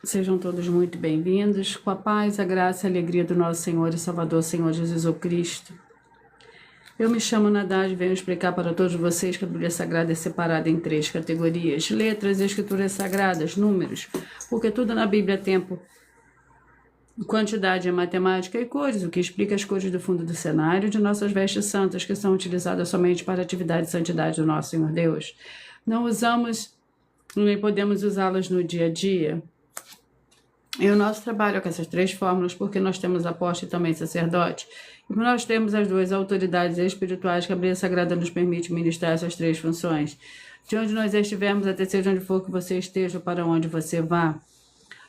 Sejam todos muito bem-vindos, com a paz, a graça e a alegria do nosso Senhor e Salvador, Senhor Jesus Cristo. Eu me chamo Nadad e venho explicar para todos vocês que a Bíblia Sagrada é separada em 3 categorias: letras, escrituras sagradas, números, porque tudo na Bíblia é tempo, quantidade é matemática e cores, o que explica as cores do fundo do cenário de nossas vestes santas, que são utilizadas somente para a atividade e santidade do nosso Senhor Deus. Não usamos, nem podemos usá-las no dia a dia. E o nosso trabalho é com essas 3 fórmulas, porque nós temos apóstolo e também sacerdote. E nós temos as 2 autoridades espirituais que a Bíblia Sagrada nos permite ministrar essas 3 funções. De onde nós estivermos, até seja onde for que você esteja, para onde você vá.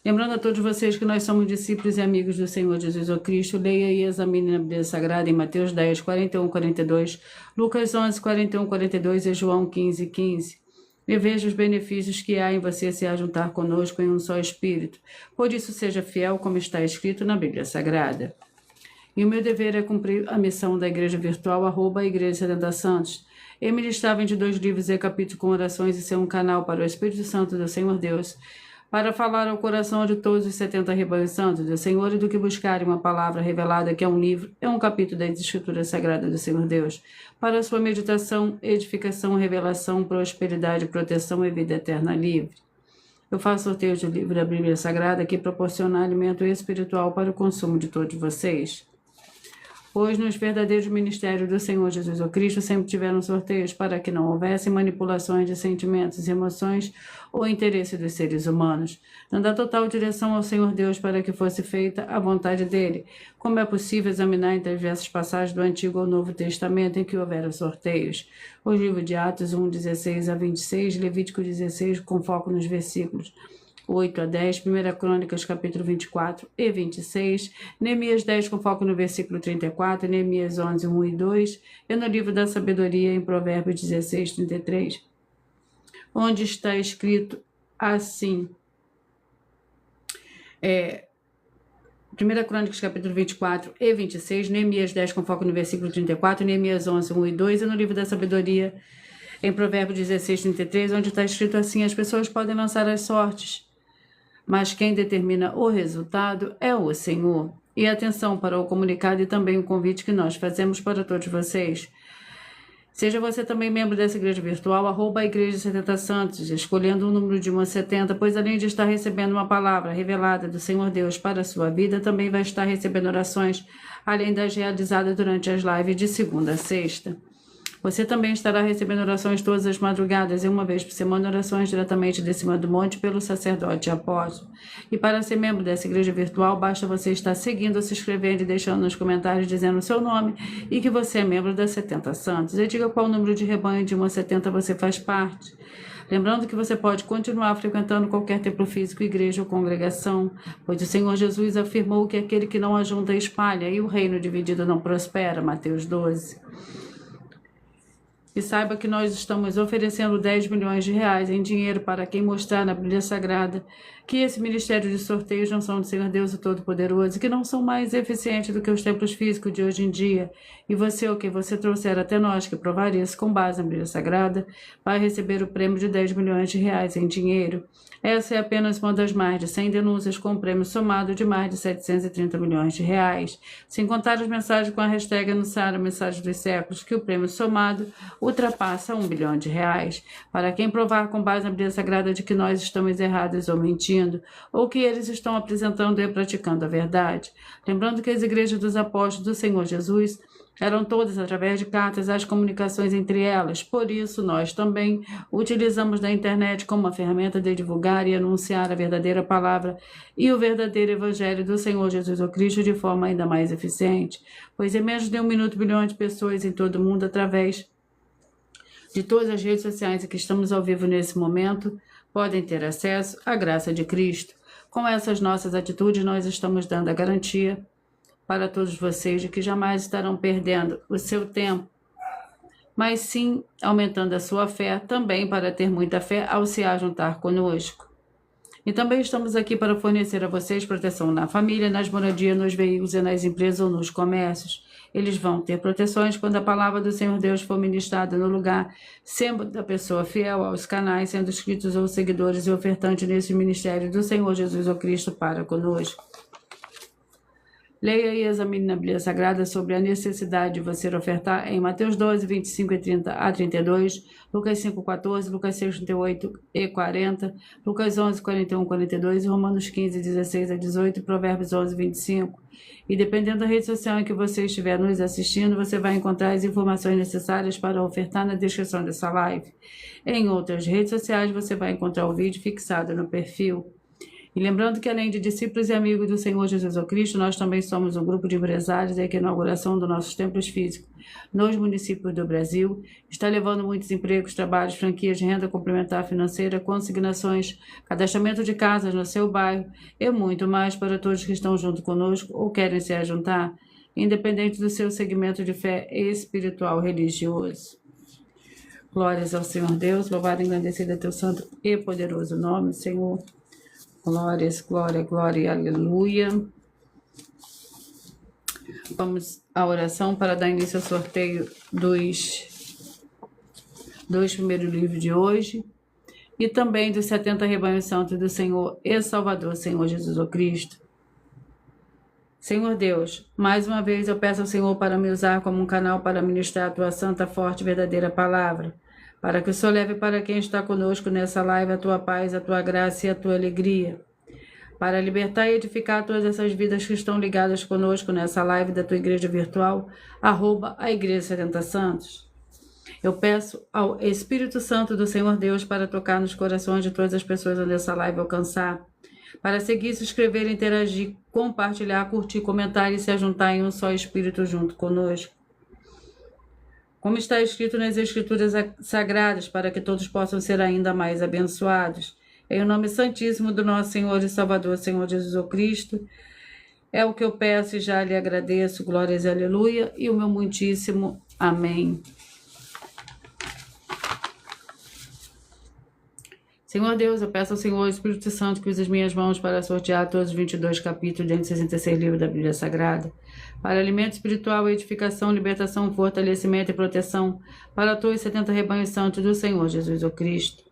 Lembrando a todos vocês que nós somos discípulos e amigos do Senhor Jesus Cristo, leia e examine na Bíblia Sagrada em Mateus 10, 41, 42, Lucas 11, 41, 42 e João 15, 15. E veja os benefícios que há em você se ajuntar conosco em um só Espírito. Por isso, seja fiel como está escrito na Bíblia Sagrada. E o meu dever é cumprir a missão da Igreja Virtual, @Igreja 70 Santos. E ministrar 22 livros e capítulos com orações e ser um canal para o Espírito Santo do Senhor Deus, para falar ao coração de todos os 70 rebanhos santos do Senhor e do que buscarem uma palavra revelada, que é um livro, é um capítulo das Escrituras Sagradas do Senhor Deus, para a sua meditação, edificação, revelação, prosperidade, proteção e vida eterna livre. Eu faço sorteio do livro da Bíblia Sagrada que proporciona alimento espiritual para o consumo de todos vocês. Pois nos verdadeiros ministérios do Senhor Jesus Cristo sempre tiveram sorteios para que não houvesse manipulações de sentimentos, emoções ou interesse dos seres humanos, dando a total direção ao Senhor Deus para que fosse feita a vontade dele, como é possível examinar entre as diversas passagens do Antigo ou Novo Testamento em que houveram sorteios. O livro de Atos 1, 16 a 26, Levítico 16, com foco nos versículos 8 a 10, 1 Crônicas, capítulo 24 e 26, Neemias 10, com foco no versículo 34, Neemias 11, 1 e 2, e no livro da sabedoria, em Provérbios 16, 33, onde está escrito assim, 1 Crônicas, capítulo 24 e 26, Neemias 10, com foco no versículo 34, Neemias 11, 1 e 2, e no livro da sabedoria, em Provérbios 16, 33, onde está escrito assim: as pessoas podem lançar as sortes, mas quem determina o resultado é o Senhor. E atenção para o comunicado e também o convite que nós fazemos para todos vocês. Seja você também membro dessa igreja virtual, @Igreja 70 Santos, escolhendo um número de 1 a 70, pois além de estar recebendo uma palavra revelada do Senhor Deus para a sua vida, também vai estar recebendo orações, além das realizadas durante as lives de segunda a sexta. Você também estará recebendo orações todas as madrugadas e uma vez por semana orações diretamente de cima do monte pelo sacerdote e apóstolo. E para ser membro dessa igreja virtual, basta você estar seguindo, se inscrevendo e deixando nos comentários dizendo o seu nome e que você é membro das 70 Santos. E diga qual número de rebanho de 1 a 70 você faz parte. Lembrando que você pode continuar frequentando qualquer templo físico, igreja ou congregação, pois o Senhor Jesus afirmou que aquele que não ajunta espalha e o reino dividido não prospera. Mateus 12. E saiba que nós estamos oferecendo 10 milhões de reais em dinheiro para quem mostrar na Bíblia Sagrada que esse ministério de sorteios não são do Senhor Deus o Todo-Poderoso, que não são mais eficientes do que os templos físicos de hoje em dia. E você, ou quem você trouxer até nós, que provar isso com base na Bíblia Sagrada, vai receber o prêmio de 10 milhões de reais em dinheiro. Essa é apenas uma das mais de 100 denúncias com um prêmio somado de mais de 730 milhões de reais. Sem contar as mensagens com a hashtag anunciar a mensagem dos séculos, que o prêmio somado ultrapassa 1 bilhão de reais. Para quem provar com base na Bíblia Sagrada de que nós estamos errados ou mentindo, ou que eles estão apresentando e praticando a verdade. Lembrando que as igrejas dos apóstolos do Senhor Jesus eram todas através de cartas, as comunicações entre elas. Por isso, nós também utilizamos da internet como uma ferramenta de divulgar e anunciar a verdadeira palavra e o verdadeiro evangelho do Senhor Jesus Cristo de forma ainda mais eficiente. Pois em menos de 1 minuto, bilhões de pessoas em todo o mundo, através de todas as redes sociais em que estamos ao vivo nesse momento, podem ter acesso à graça de Cristo. Com essas nossas atitudes, nós estamos dando a garantia para todos vocês de que jamais estarão perdendo o seu tempo, mas sim aumentando a sua fé, também para ter muita fé ao se ajuntar conosco. E também estamos aqui para fornecer a vocês proteção na família, nas moradias, nos veículos e nas empresas ou nos comércios. Eles vão ter proteções quando a palavra do Senhor Deus for ministrada no lugar, sendo da pessoa fiel aos canais, sendo inscritos ou seguidores e ofertantes nesse ministério do Senhor Jesus ou Cristo para conosco. Leia e examine na Bíblia Sagrada sobre a necessidade de você ofertar em Mateus 12, 25 e 30 a 32, Lucas 5, 14, Lucas 6, 38 e 40, Lucas 11, 41 e 42, Romanos 15, 16 a 18, Provérbios 11, 25. E dependendo da rede social em que você estiver nos assistindo, você vai encontrar as informações necessárias para ofertar na descrição dessa live. Em outras redes sociais, você vai encontrar o vídeo fixado no perfil. E lembrando que, além de discípulos e amigos do Senhor Jesus Cristo, nós também somos um grupo de empresários e que a inauguração dos nossos templos físicos nos municípios do Brasil está levando muitos empregos, trabalhos, franquias de renda complementar financeira, consignações, cadastramento de casas no seu bairro e muito mais para todos que estão junto conosco ou querem se ajuntar, independente do seu segmento de fé espiritual religioso. Glórias ao Senhor Deus, louvado e engrandecido é teu santo e poderoso nome, Senhor. Glórias, glória, glória, aleluia. Vamos à oração para dar início ao sorteio dos dois primeiros livros de hoje e também dos 70 rebanhos santos do Senhor e Salvador, Senhor Jesus o Cristo. Senhor Deus, mais uma vez eu peço ao Senhor para me usar como um canal para ministrar a tua santa, forte e verdadeira palavra, para que o Senhor leve para quem está conosco nessa live a tua paz, a tua graça e a tua alegria, para libertar e edificar todas essas vidas que estão ligadas conosco nessa live da tua igreja virtual, @ a Igreja 70 Santos. Eu peço ao Espírito Santo do Senhor Deus para tocar nos corações de todas as pessoas onde essa live alcançar, para seguir, se inscrever, interagir, compartilhar, curtir, comentar e se ajuntar em um só Espírito junto conosco. Como está escrito nas Escrituras Sagradas, para que todos possam ser ainda mais abençoados. Em o nome santíssimo do nosso Senhor e Salvador, Senhor Jesus Cristo, é o que eu peço e já lhe agradeço. Glórias e aleluia, e o meu muitíssimo amém. Senhor Deus, eu peço ao Senhor Espírito Santo que use as minhas mãos para sortear todos os 22 capítulos de 66 livros da Bíblia Sagrada, para alimento espiritual, edificação, libertação, fortalecimento e proteção para todos os 70 rebanhos santos do Senhor Jesus o Cristo.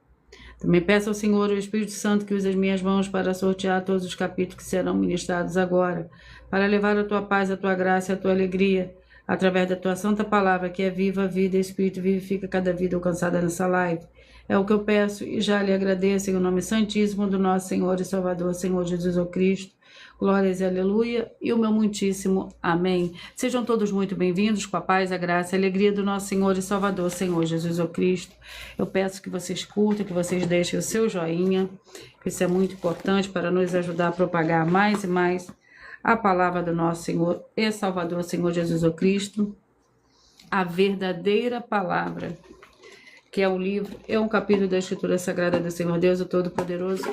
Também peço ao Senhor o Espírito Santo que use as minhas mãos para sortear todos os capítulos que serão ministrados agora, para levar a tua paz, a tua graça e a tua alegria, através da tua santa palavra, que é viva, vida e Espírito, vivifica cada vida alcançada nessa live. É o que eu peço e já lhe agradeço em o nome santíssimo do nosso Senhor e Salvador, Senhor Jesus o Cristo. Glórias e aleluia, e o meu muitíssimo amém. Sejam todos muito bem-vindos com a paz, a graça e a alegria do nosso Senhor e Salvador, Senhor Jesus o Cristo. Eu peço que vocês curtam, que vocês deixem o seu joinha, que isso é muito importante para nos ajudar a propagar mais e mais a palavra do nosso Senhor e Salvador, Senhor Jesus o Cristo, a verdadeira palavra, que é um livro, é um capítulo da Escritura Sagrada do Senhor Deus, o Todo-Poderoso.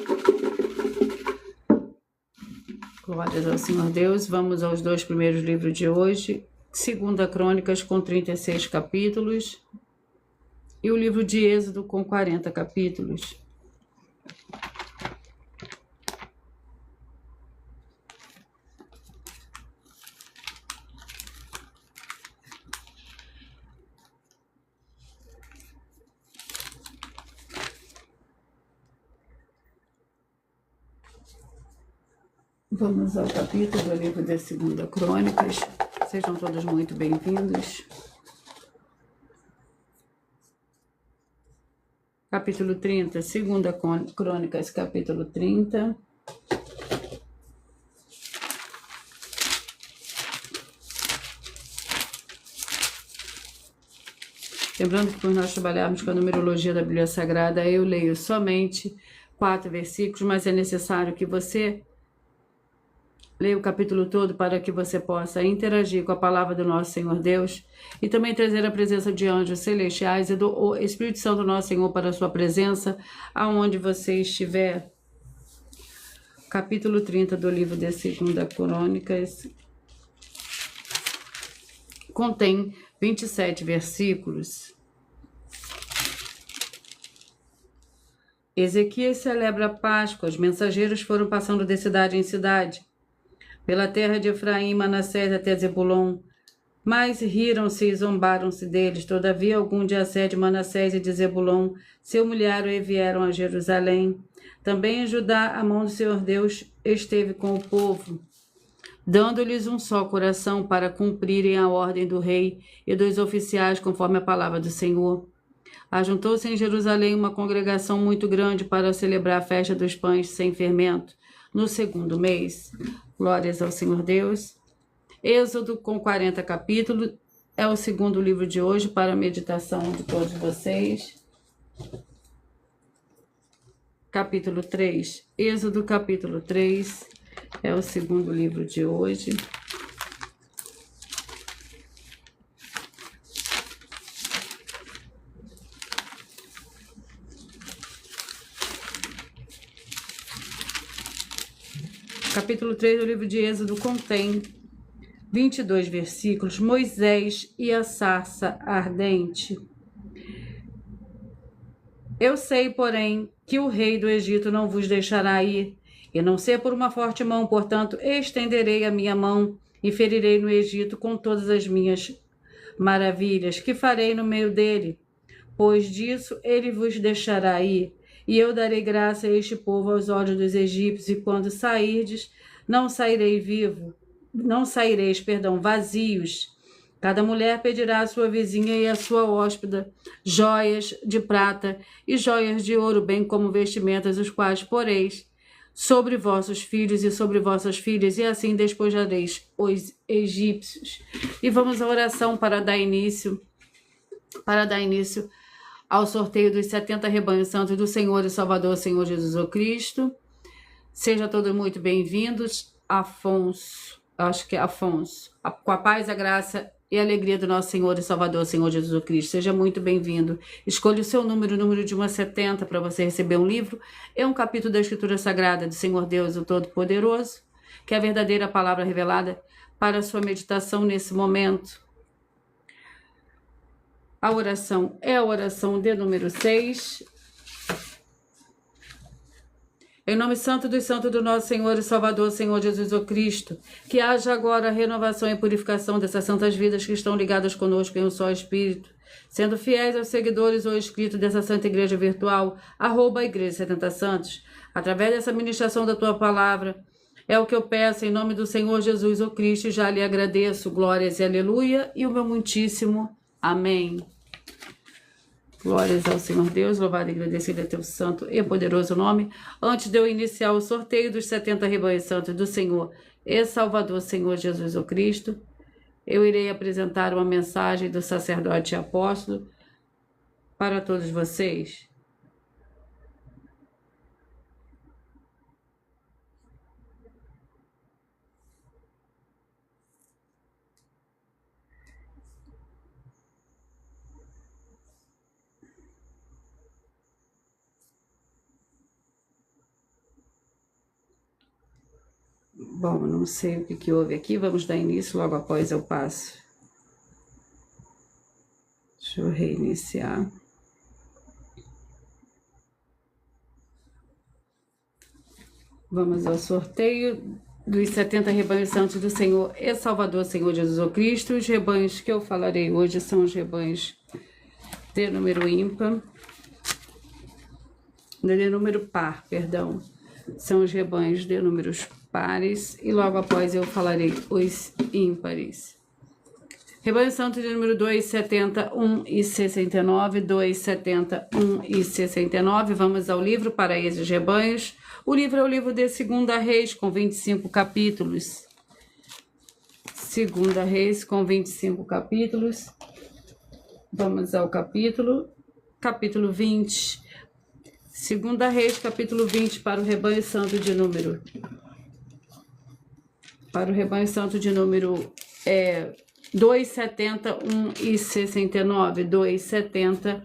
Glórias ao Senhor Deus. Vamos aos dois primeiros livros de hoje. 2 Crônicas com 36 capítulos e o livro de Êxodo com 40 capítulos. Vamos ao capítulo do livro da 2 Crônicas. Sejam todos muito bem-vindos. Capítulo 30, 2 Crônicas, capítulo 30. Lembrando que por nós trabalharmos com a numerologia da Bíblia Sagrada, eu leio somente 4 versículos, mas é necessário que você leia o capítulo todo para que você possa interagir com a palavra do nosso Senhor Deus e também trazer a presença de anjos celestiais e do Espírito Santo do nosso Senhor para a sua presença, aonde você estiver. Capítulo 30 do livro de 2 Crônicas contém 27 versículos. Ezequias celebra a Páscoa. Os mensageiros foram passando de cidade em cidade, pela terra de Efraim, Manassés até Zebulon, Mas riram-se e zombaram-se deles. Todavia, algum de Asser, de Manassés e de Zebulon se humilharam e vieram a Jerusalém. Também em Judá, a mão do Senhor Deus esteve com o povo, dando-lhes um só coração para cumprirem a ordem do rei e dos oficiais, conforme a palavra do Senhor. Ajuntou-se em Jerusalém uma congregação muito grande para celebrar a festa dos pães sem fermento, no 2º mês. Glórias ao Senhor Deus. Êxodo, com 40 capítulos, é o 2º livro de hoje para a meditação de todos vocês. Capítulo 3. Êxodo, capítulo 3, é o 2º livro de hoje. Capítulo 3 do livro de Êxodo contém 22 versículos. Moisés e a sarça ardente. Eu sei, porém, que o rei do Egito não vos deixará ir, e não ser por uma forte mão, portanto, estenderei a minha mão e ferirei no Egito com todas as minhas maravilhas, que farei no meio dele. Pois disso ele vos deixará ir, e eu darei graça a este povo aos olhos dos egípcios, e quando sairdes, não saireis, vazios. Cada mulher pedirá à sua vizinha e à sua hóspeda joias de prata e joias de ouro, bem como vestimentas, os quais poreis sobre vossos filhos e sobre vossas filhas, e assim despojareis os egípcios. E vamos à oração para dar início ao sorteio dos 70 rebanhos santos do Senhor e Salvador, Senhor Jesus o Cristo. Sejam todos muito bem-vindos. Afonso, acho que é Afonso, com a paz, a graça e a alegria do nosso Senhor e Salvador, Senhor Jesus o Cristo. Seja muito bem-vindo. Escolha o seu número, o número de 1 a 70, para você receber um livro. É um capítulo da Escritura Sagrada do Senhor Deus, o Todo-Poderoso, que é a verdadeira palavra revelada para a sua meditação nesse momento. A oração é a oração de número 6. Em nome santo dos santos do nosso Senhor e Salvador, Senhor Jesus o Cristo, que haja agora a renovação e purificação dessas santas vidas que estão ligadas conosco em um só Espírito, sendo fiéis aos seguidores ou inscritos dessa Santa Igreja Virtual, @Igreja 70 Santos, através dessa ministração da Tua Palavra. É o que eu peço em nome do Senhor Jesus o Cristo, e já lhe agradeço. Glórias e aleluia, e o meu muitíssimo amém. Glórias ao Senhor Deus, louvado e agradecido é teu santo e poderoso nome. Antes de eu iniciar o sorteio dos 70 rebanhos santos do Senhor e Salvador, Senhor Jesus o Cristo, eu irei apresentar uma mensagem do sacerdote e apóstolo para todos vocês. Bom, não sei o que houve aqui, vamos dar início, logo após eu passo. Deixa eu reiniciar. Vamos ao sorteio dos 70 rebanhos santos do Senhor e Salvador, Senhor Jesus o Cristo. Os rebanhos que eu falarei hoje são os rebanhos de número ímpar, de número par, perdão. São os rebanhos de números pares, e logo após eu falarei os ímpares. Rebanho santo de número 2, 70, 1 e 69, 2, 70, 1 e 69. Vamos ao livro para esses rebanhos. O livro é o livro de 2 Reis, com 25 capítulos. 2 Reis, com 25 capítulos. Vamos ao capítulo 20. 2 Reis, capítulo 20, para o rebanho santo de número. Para o rebanho santo de número 2, 70, 1 e 69. 2, 70,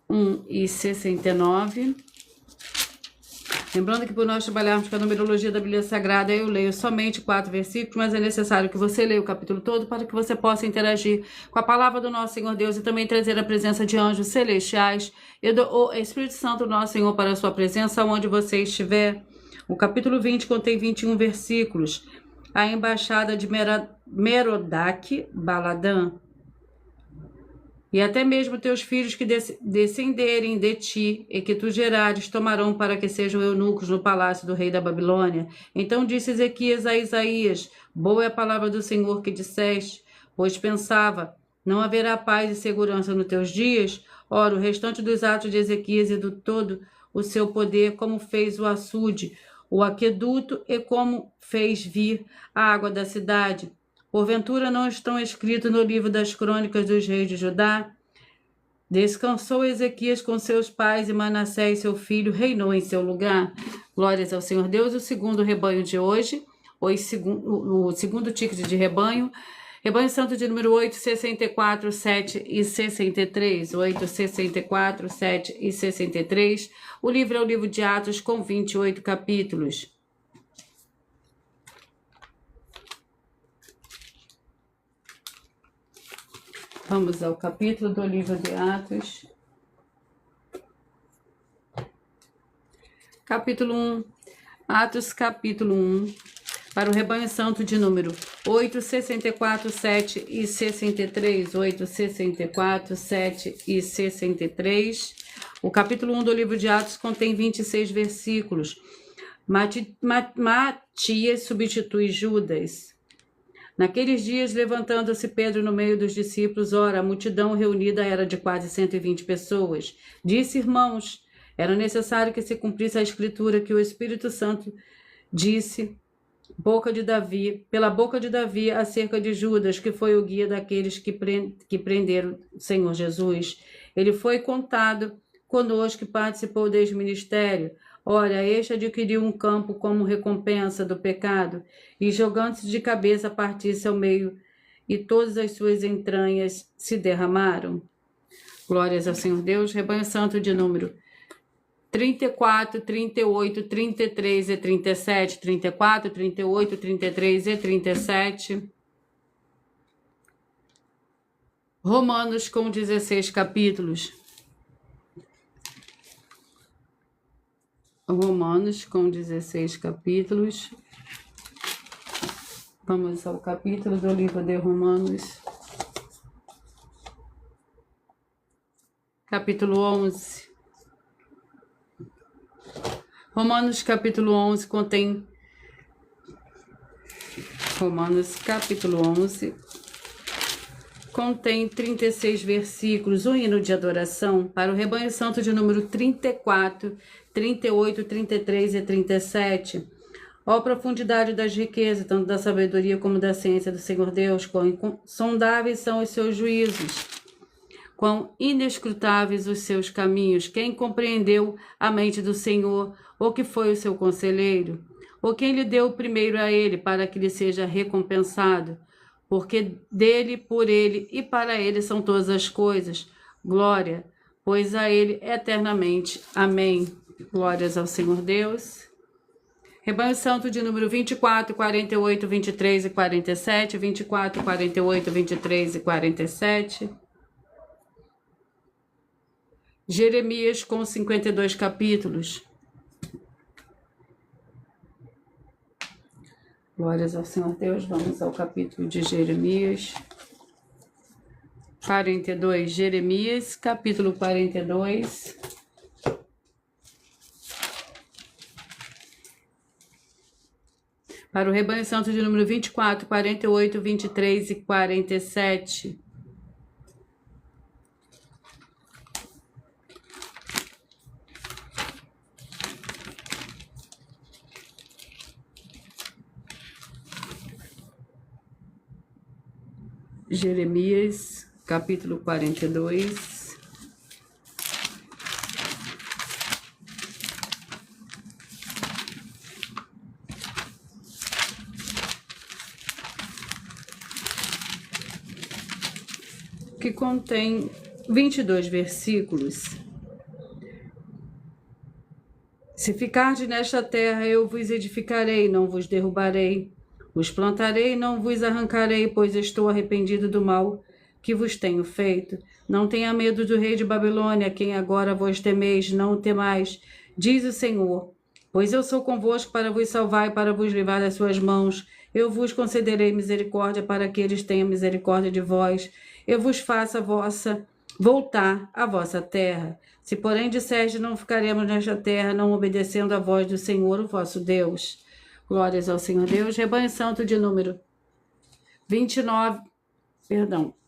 1 e 69. Lembrando que por nós trabalharmos com a numerologia da Bíblia Sagrada, eu leio somente 4 versículos, mas é necessário que você leia o capítulo todo para que você possa interagir com a palavra do nosso Senhor Deus e também trazer a presença de anjos celestiais e do Espírito Santo nosso Senhor para a sua presença onde você estiver. O capítulo 20 contém 21 versículos. a embaixada de Merodach Baladã, e até mesmo teus filhos que descenderem de ti e que tu gerares tomarão para que sejam eunucos no palácio do rei da Babilônia. Então disse Ezequias a Isaías: boa é a palavra do Senhor que disseste, pois pensava, não haverá paz e segurança nos teus dias? Ora, o restante dos atos de Ezequias e do todo o seu poder, como fez o açude, o aqueduto e como fez vir a água da cidade, porventura não estão escritos no livro das crônicas dos reis de Judá? Descansou Ezequias com seus pais e Manassés, seu filho, reinou em seu lugar. Glórias ao Senhor Deus. O segundo rebanho de hoje, o segundo ticket de rebanho, rebanho santo de número 8, 64, 7 e 63. 8, 64, 7 e 63. O livro é o livro de Atos com 28 capítulos. Vamos ao capítulo do livro de Atos. Capítulo 1. Atos, capítulo 1. Para o rebanho santo de número 8, 64, 7 e 63. 8, 64, 7 e 63. O capítulo 1 do livro de Atos contém 26 versículos. Matias substitui Judas. Naqueles dias, levantando-se Pedro no meio dos discípulos, ora, a multidão reunida era de quase 120 pessoas. Disse, irmãos, era necessário que se cumprisse a escritura que o Espírito Santo disse pela boca de Davi acerca de Judas, que foi o guia daqueles que prenderam o Senhor Jesus. Ele foi contado conosco e participou deste ministério. Ora, este adquiriu um campo como recompensa do pecado, e jogando-se de cabeça partisse ao meio, e todas as suas entranhas se derramaram. Glórias ao Senhor Deus. Rebanho santo de número 34, 38, 33 e 37. 34, 38, 33 e 37. Romanos com 16 capítulos. Romanos com 16 capítulos. Vamos ao capítulo do livro de Romanos. Capítulo 11. Romanos capítulo 11 contém... Romanos capítulo 11 contém 36 versículos, um hino de adoração para o rebanho santo de número 34, 38, 33 e 37. Ó profundidade das riquezas, tanto da sabedoria como da ciência do Senhor Deus, quão insondáveis são os seus juízos, quão inescrutáveis os seus caminhos. Quem compreendeu a mente do Senhor, ou que foi o seu conselheiro, ou quem lhe deu primeiro a ele, para que lhe seja recompensado? Porque dele, por ele e para ele são todas as coisas. Glória, pois a ele eternamente. Amém. Glórias ao Senhor Deus. Rebanho santo de número 24, 48, 23 e 47. 24, 48, 23 e 47. Jeremias com 52 capítulos. Glórias ao Senhor Deus. Vamos ao capítulo de Jeremias. 42. Jeremias, capítulo 42. Para o rebanho santo de número 24, 48, 23 e 47. Jeremias, capítulo 42. Que contém 22 versículos. Se ficardes nesta terra, eu vos edificarei, não vos derrubarei. Os plantarei e não vos arrancarei, pois estou arrependido do mal que vos tenho feito. Não tenha medo do rei de Babilônia, quem agora vos temeis, não o temais, diz o Senhor. Pois eu sou convosco para vos salvar e para vos livrar das suas mãos, Eu vos concederei misericórdia para que eles tenham misericórdia de vós. Eu vos faça voltar à vossa terra. Se, porém, disserdes, não ficaremos nesta terra, não obedecendo à voz do Senhor, o vosso Deus. Glórias ao Senhor Deus. Rebanho Santo de número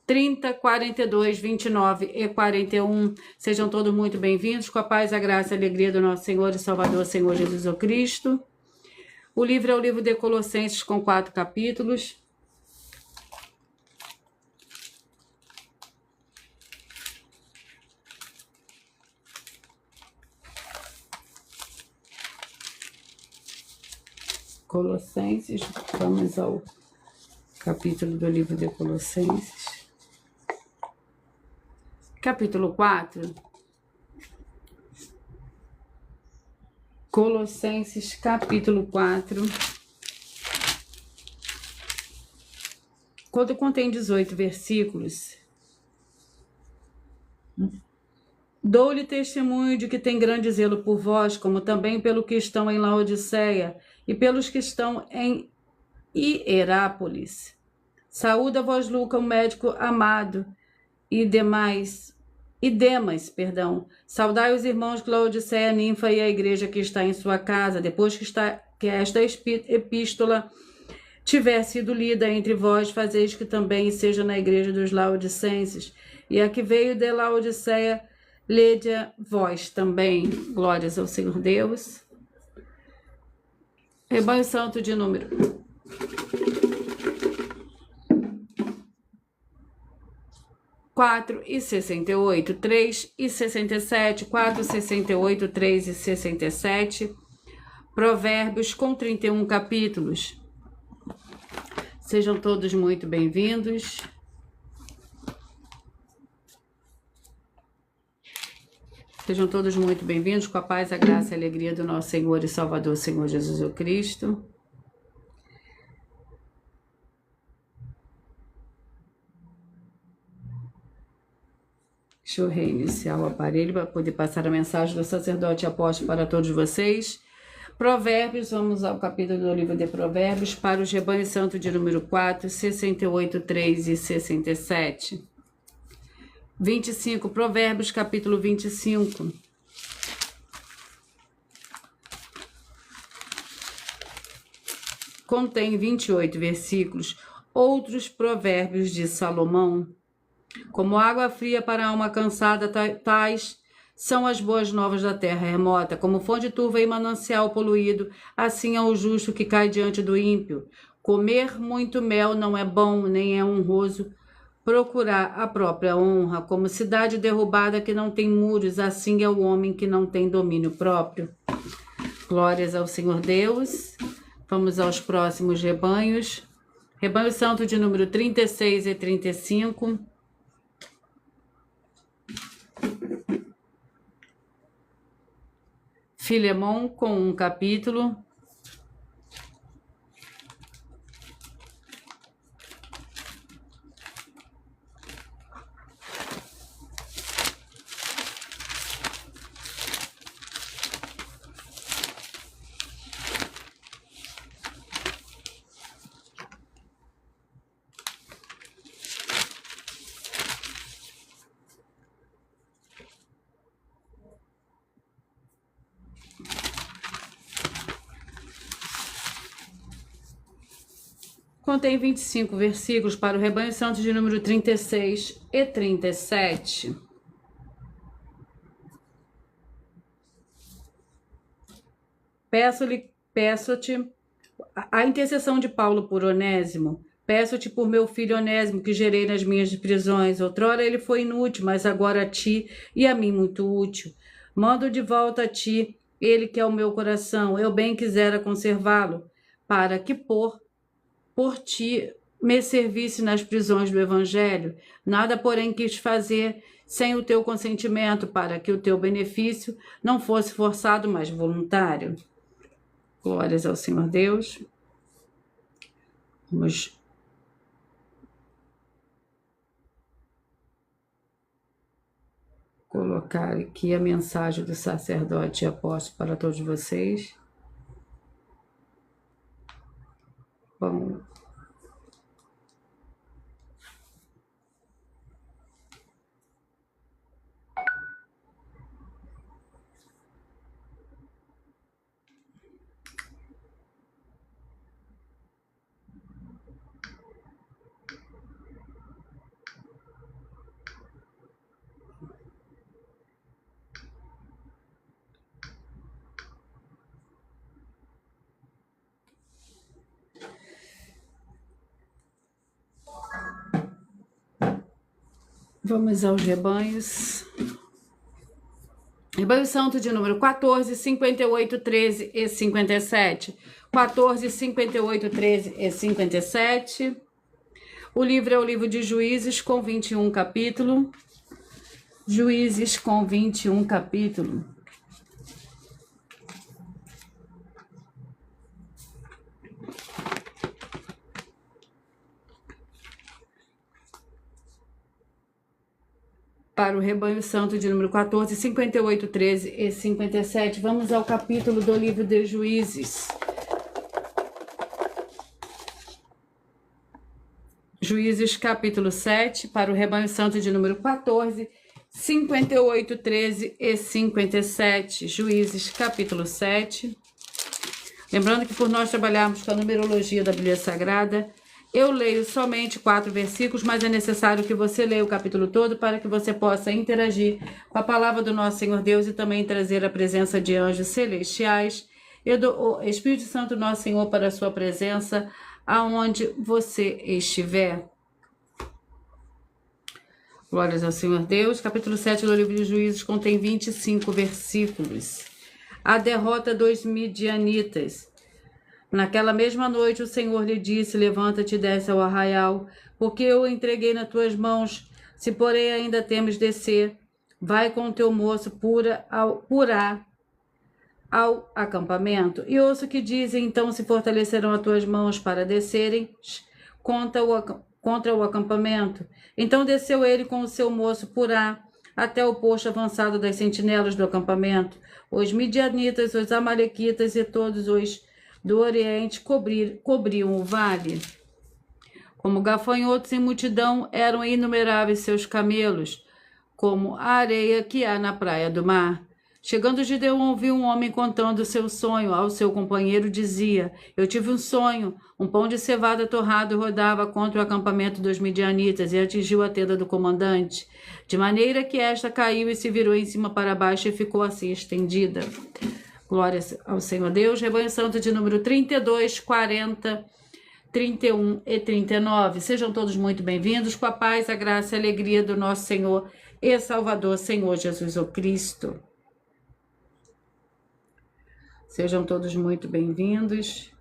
30, 42, 29 e 41. Sejam todos muito bem-vindos, com a paz, a graça e a alegria do nosso Senhor e Salvador, Senhor Jesus o Cristo. O livro é o livro de Colossenses, com 4 capítulos. Colossenses, vamos ao capítulo do livro de Colossenses. Capítulo 4. Colossenses, capítulo 4. Quando contém 18 versículos. Dou-lhe testemunho de que tem grande zelo por vós, como também pelo que estão em Laodiceia e pelos que estão em Hierápolis. Saúda-vos, Lucas, um médico amado, e Demas. Saudai os irmãos de Laodiceia, Ninfa e a igreja que está em sua casa, depois que esta epístola tiver sido lida entre vós, fazeis que também seja na igreja dos Laodicenses. E a que veio de Laodiceia, lede vós também. Glórias ao Senhor Deus. Rebanho Santo de número 4 e 68, 3 e 67, 4, 68, 3 e 67. Provérbios, com 31 capítulos. Sejam todos muito bem-vindos. Sejam todos muito bem-vindos, com a paz, a graça e a alegria do nosso Senhor e Salvador, Senhor Jesus o Cristo. Deixa eu reiniciar o aparelho para poder passar a mensagem do sacerdote apóstolo para todos vocês. Provérbios, vamos ao capítulo do livro de Provérbios, para os rebanhos santo de número 4, 68, 3 e 67. 25, Provérbios, capítulo 25. Contém 28 versículos. Outros provérbios de Salomão. Como água fria para a alma cansada, tais são as boas novas da terra remota. Como fonte turva e manancial poluído, assim é o justo que cai diante do ímpio. Comer muito mel não é bom, nem é honroso. Procurar a própria honra, como cidade derrubada que não tem muros, assim é o homem que não tem domínio próprio. Glórias ao Senhor Deus. Vamos aos próximos rebanhos. Rebanho Santo de número 36 e 35. Filemon, com um capítulo. Contém 25 versículos para o rebanho santo de número 36 e 37. Peço-te a intercessão de Paulo por Onésimo. Peço-te por meu filho Onésimo, que gerei nas minhas prisões. Outrora ele foi inútil, mas agora a ti e a mim muito útil. Mando de volta a ti, ele que é o meu coração. Eu bem quisera conservá-lo, para que por ti me servisse nas prisões do Evangelho. Nada, porém, quis fazer sem o teu consentimento, para que o teu benefício não fosse forçado, mas voluntário. Glórias ao Senhor Deus. Vamos colocar aqui a mensagem do sacerdote e apóstolo para todos vocês. pão. Vamos aos rebanhos. Rebanho Santo de número 14, 58, 13 e 57. 14, 58, 13 e 57. O livro é o livro de Juízes com 21 capítulos. Juízes com 21 capítulos. Para o rebanho santo de número 14, 58, 13 e 57. Vamos ao capítulo do livro de Juízes. Juízes capítulo 7, para o rebanho santo de número 14, 58, 13 e 57. Juízes capítulo 7. Lembrando que por nós trabalharmos com a numerologia da Bíblia Sagrada, eu leio somente 4 versículos, mas é necessário que você leia o capítulo todo para que você possa interagir com a palavra do nosso Senhor Deus e também trazer a presença de anjos celestiais e do Espírito Santo nosso Senhor para a sua presença, aonde você estiver. Glórias ao Senhor Deus. Capítulo 7 do livro de Juízes contém 25 versículos. A derrota dos midianitas. Naquela mesma noite o Senhor lhe disse: levanta-te e desce ao arraial, porque eu o entreguei nas tuas mãos. Se porém ainda temes descer, vai com o teu moço ao acampamento. E ouço que dizem: então se fortalecerão as tuas mãos para descerem contra o acampamento. Então desceu ele com o seu moço até o posto avançado das sentinelas do acampamento. Os midianitas, os amalequitas e todos os do Oriente cobriam o vale. Como gafanhotos em multidão, eram inumeráveis seus camelos, como a areia que há na praia do mar. Chegando Gideão, ouviu um homem contando seu sonho. Ao seu companheiro dizia: eu tive um sonho. Um pão de cevada torrado rodava contra o acampamento dos midianitas e atingiu a tenda do comandante, de maneira que esta caiu e se virou em cima para baixo e ficou assim estendida. Glórias ao Senhor Deus. Rebanho Santo de número 32, 40, 31 e 39. Sejam todos muito bem-vindos, com a paz, a graça e a alegria do nosso Senhor e Salvador, Senhor Jesus o Cristo. Sejam todos muito bem-vindos.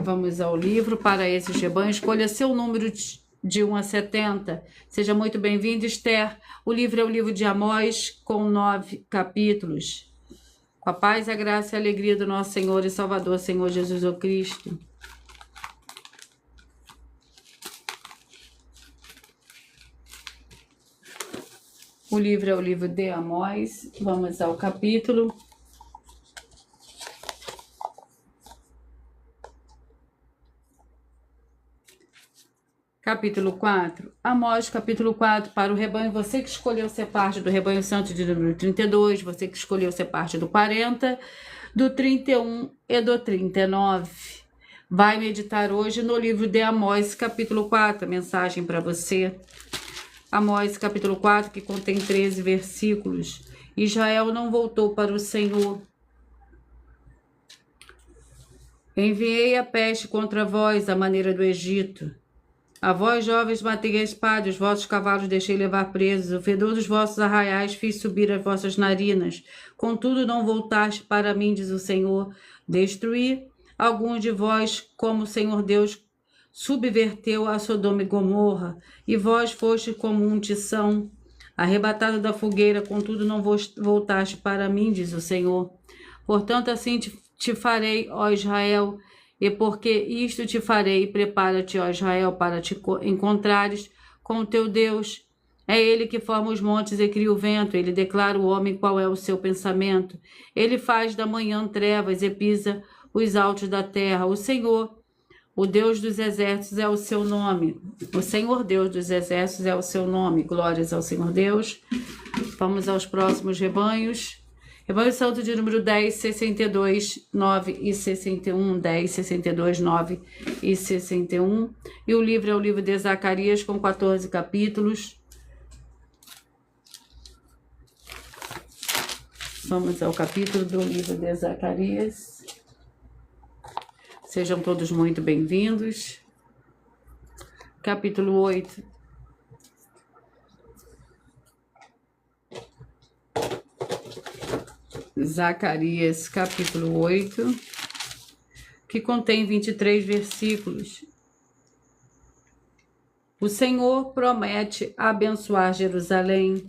Vamos ao livro para esses rebanhos. Escolha seu número de 1 a 70. Seja muito bem-vindo, Esther. O livro é o livro de Amós, com 9 capítulos. Com a paz, a graça e a alegria do nosso Senhor e Salvador, Senhor Jesus o Cristo. O livro é o livro de Amós. Vamos ao capítulo. Capítulo 4. Amós, capítulo 4, para o rebanho. Você que escolheu ser parte do rebanho santo de número 32, você que escolheu ser parte do 40, do 31 e do 39. Vai meditar hoje no livro de Amós, capítulo 4. Mensagem para você. Amós, capítulo 4, que contém 13 versículos. Israel não voltou para o Senhor. Enviei a peste contra vós, à maneira do Egito. A vós, jovens, matei a espada, os vossos cavalos deixei levar presos, o fedor dos vossos arraiais fiz subir as vossas narinas. Contudo, não voltaste para mim, diz o Senhor. Destruí alguns de vós, como o Senhor Deus subverteu a Sodoma e Gomorra, e vós fostes como um tição, arrebatado da fogueira, contudo não voltaste para mim, diz o Senhor. Portanto, assim te farei, ó Israel, e porque isto te farei, prepara-te, ó Israel, para te encontrares com o teu Deus. É ele que forma os montes e cria o vento. Ele declara ao homem qual é o seu pensamento. Ele faz da manhã trevas e pisa os altos da terra. O Senhor, o Deus dos exércitos, é o seu nome. O Senhor Deus dos exércitos é o seu nome. Glórias ao Senhor Deus. Vamos aos próximos rebanhos. Rebanho Santo de número 10, 62, 9 e 61. 10, 62, 9 e 61. E o livro é o livro de Zacarias, com 14 capítulos. Vamos ao capítulo do livro de Zacarias. Sejam todos muito bem-vindos. Capítulo 8. Zacarias, capítulo 8, que contém 23 versículos. O Senhor promete abençoar Jerusalém.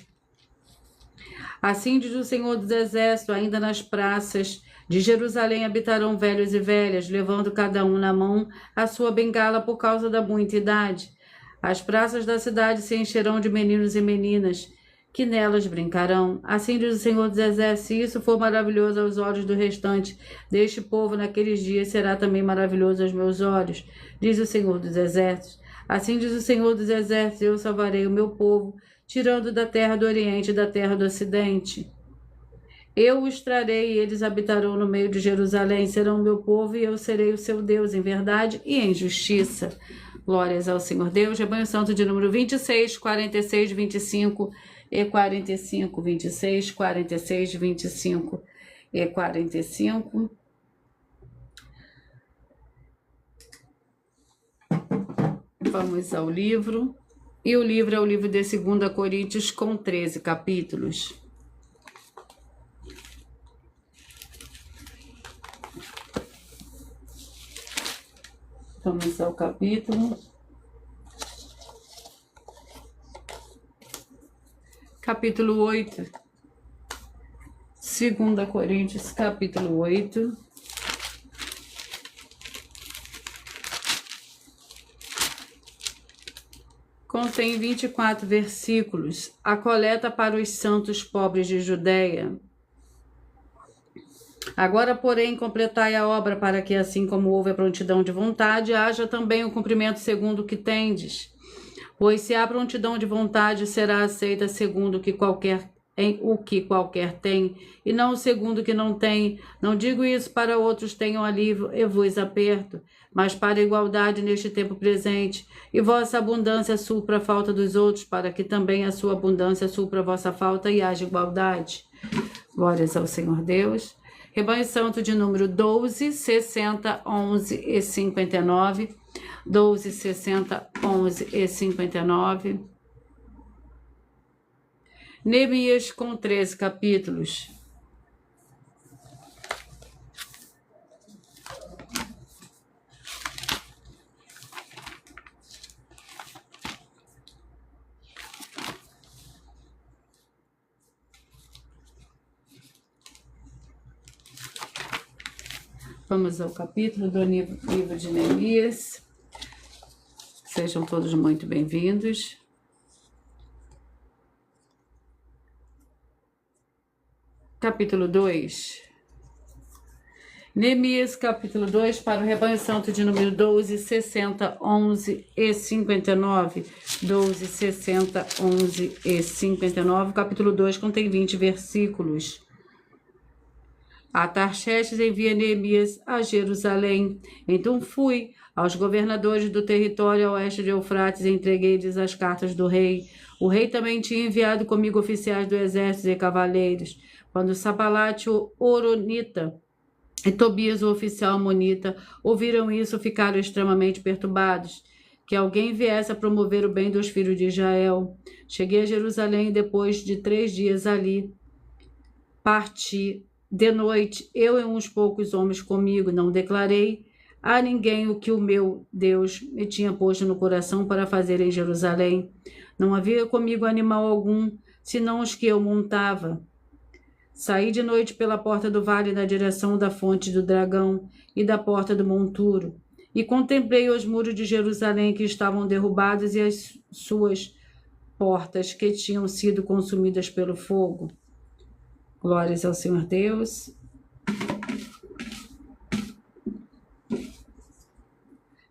Assim diz o Senhor dos Exércitos: ainda nas praças de Jerusalém habitarão velhos e velhas, levando cada um na mão a sua bengala por causa da muita idade. As praças da cidade se encherão de meninos e meninas, que nelas brincarão. Assim diz o Senhor dos Exércitos: se isso for maravilhoso aos olhos do restante deste povo, naqueles dias será também maravilhoso aos meus olhos, diz o Senhor dos Exércitos. Assim diz o Senhor dos Exércitos: eu salvarei o meu povo, tirando da terra do Oriente e da terra do Ocidente. Eu os trarei e eles habitarão no meio de Jerusalém, serão meu povo e eu serei o seu Deus em verdade e em justiça. Glórias ao Senhor Deus. Rebanho Santo de número 26, 46, 25 e 45. 26, 46, 25 e 45. Vamos ao livro. E o livro é o livro de 2 Coríntios, com 13 capítulos. Vamos ao capítulo. Capítulo 8. 2 Coríntios, capítulo 8. Contém 24 versículos. A coleta para os santos pobres de Judeia. Agora, porém, completai a obra, para que, assim como houve a prontidão de vontade, haja também o cumprimento segundo o que tendes. Pois se há prontidão de vontade, será aceita segundo o que qualquer tem, e não segundo o que não tem. Não digo isso para outros tenham alívio e vos aperto, mas para a igualdade neste tempo presente, e vossa abundância supra a falta dos outros, para que também a sua abundância supra a vossa falta e haja igualdade. Glórias ao Senhor Deus. Rebanho Santo de número 12, 60, 11 e 59. 12, 60, 11 e 59. Neemias, com 13 capítulos. Vamos ao capítulo do livro de Neemias. Sejam todos muito bem-vindos. Capítulo 2. Neemias, capítulo 2, para o Rebanho Santo de número 12, 60, 11 e 59. 12, 60, 11 e 59. Capítulo 2 contém 20 versículos. Atarxerxes envia Neemias a Jerusalém. Então fui aos governadores do território a oeste de Eufrates e entreguei-lhes as cartas do rei. O rei também tinha enviado comigo oficiais do exército e cavaleiros. Quando Sabalate, o Horonita, e Tobias, o oficial amonita, ouviram isso, ficaram extremamente perturbados, que alguém viesse a promover o bem dos filhos de Israel. Cheguei a Jerusalém e depois de 3 dias ali, parti. De noite, eu e uns poucos homens comigo, não declarei a ninguém o que o meu Deus me tinha posto no coração para fazer em Jerusalém. Não havia comigo animal algum, senão os que eu montava. Saí de noite pela porta do vale na direção da fonte do dragão e da porta do monturo, e contemplei os muros de Jerusalém que estavam derrubados e as suas portas que tinham sido consumidas pelo fogo. Glórias ao Senhor Deus.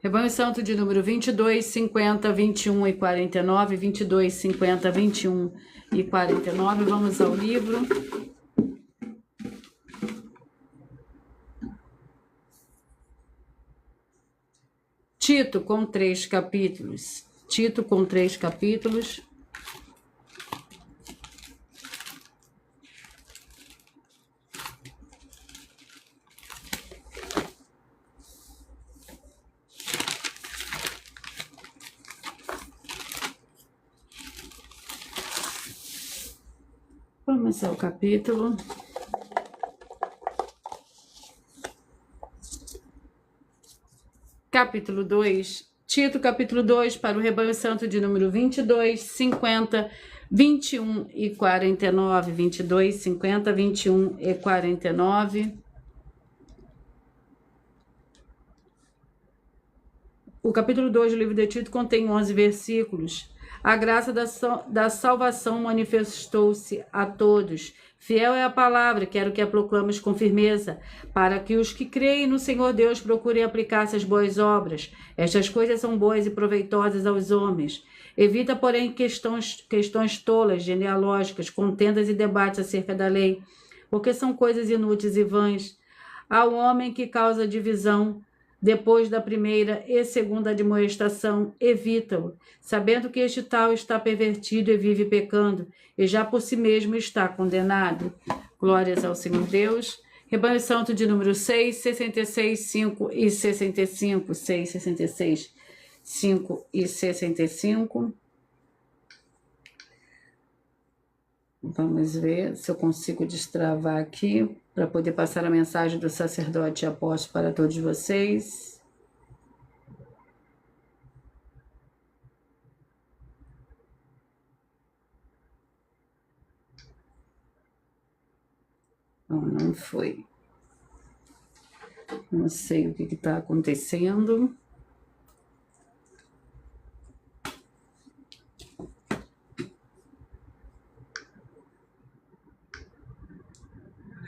Rebanho Santo de número 22, 50, 21 e 49, 22, 50, 21 e 49. Vamos ao livro. Tito com 3 capítulos. Tito com 3 capítulos. Vamos ao capítulo. Capítulo 2. Tito, capítulo 2, para o Rebanho Santo de número 22, 50, 21 e 49. 22, 50, 21 e 49. O capítulo 2 do livro de Tito contém 11 versículos. A graça da salvação manifestou-se a todos. Fiel é a palavra, quero que a proclames com firmeza, para que os que creem no Senhor Deus procurem aplicar essas boas obras. Estas coisas são boas e proveitosas aos homens. Evita, porém, questões tolas, genealógicas, contendas e debates acerca da lei, porque são coisas inúteis e vãs. Ao homem que causa divisão, depois da primeira e segunda admoestação, evita-o, sabendo que este tal está pervertido e vive pecando, e já por si mesmo está condenado. Glórias ao Senhor Deus. Rebanho Santo de número 6, 66, 5 e 65. 6, 66, 5 e 65. Vamos ver se eu consigo destravar aqui para poder passar a mensagem do sacerdote e apóstolo para todos vocês. Não foi. Não sei o que está acontecendo.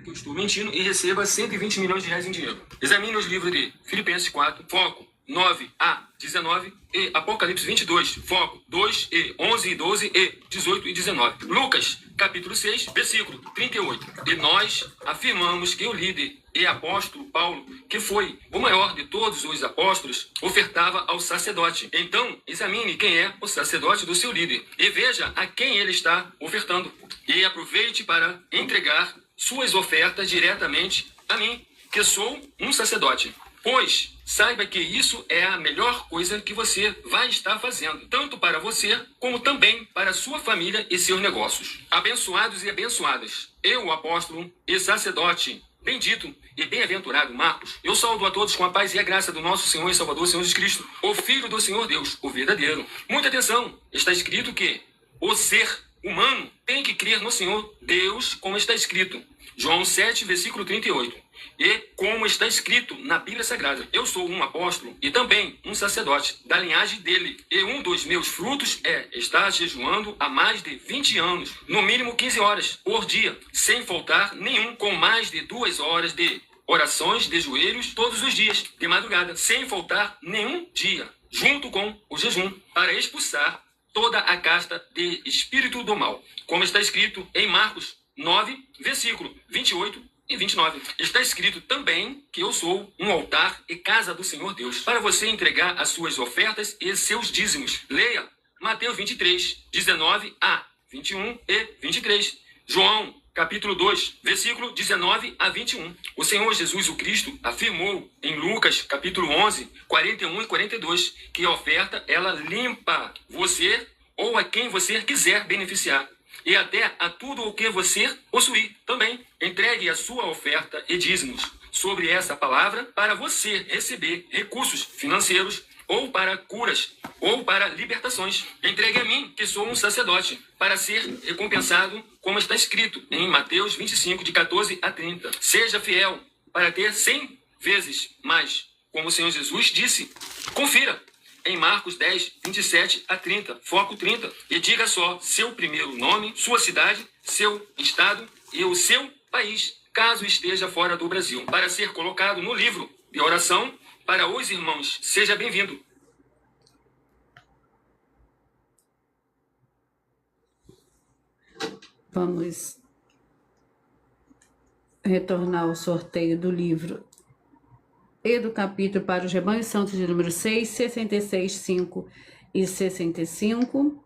Eu estou mentindo e receba 120 milhões de reais em dinheiro. Examine os livros de Filipenses 4, foco 9 a 19 e Apocalipse 22, foco 2 e 11 e 12 e 18 e 19. Lucas, capítulo 6, versículo 38. E nós afirmamos que o líder e apóstolo Paulo, que foi o maior de todos os apóstolos, ofertava ao sacerdote. Então, examine quem é o sacerdote do seu líder e veja a quem ele está ofertando. E aproveite para entregar suas ofertas diretamente a mim, que sou um sacerdote. Pois saiba que isso é a melhor coisa que você vai estar fazendo, tanto para você, como também para sua família e seus negócios. Abençoados e abençoadas, eu, o apóstolo e sacerdote, bendito e bem-aventurado Marcos, eu saúdo a todos com a paz e a graça do nosso Senhor e Salvador, Senhor Jesus Cristo, o Filho do Senhor Deus, o verdadeiro. Muita atenção, está escrito que o ser humano tem que crer no Senhor Deus, como está escrito. João 7, versículo 38. E como está escrito na Bíblia Sagrada, eu sou um apóstolo e também um sacerdote da linhagem dele. E um dos meus frutos é estar jejuando há mais de 20 anos, no mínimo 15 horas por dia, sem faltar nenhum, com mais de 2 horas de orações de joelhos todos os dias, de madrugada, sem faltar nenhum dia, junto com o jejum, para expulsar toda a casta de espírito do mal, como está escrito em Marcos 9, versículo 28 e 29. Está escrito também que eu sou um altar e casa do Senhor Deus, para você entregar as suas ofertas e seus dízimos. Leia Mateus 23, 19 a 21 e 23. João, capítulo 2, versículo 19 a 21. O Senhor Jesus o Cristo afirmou em Lucas, capítulo 11, 41 e 42, que a oferta, ela limpa você ou a quem você quiser beneficiar. E até a tudo o que você possuir também. Entregue a sua oferta e dízimos sobre essa palavra para você receber recursos financeiros ou para curas ou para libertações. Entregue a mim, que sou um sacerdote, para ser recompensado, como está escrito em Mateus 25, de 14 a 30. Seja fiel para ter 100 vezes mais, como o Senhor Jesus disse. Confira. em Marcos 10, 27 a 30, foco 30. E diga só seu primeiro nome, sua cidade, seu estado e o seu país, caso esteja fora do Brasil, para ser colocado no livro de oração para os irmãos. Seja bem-vindo. Vamos retornar ao sorteio do livro e do capítulo para os rebanhos santos de número 6, 66, 5 e 65.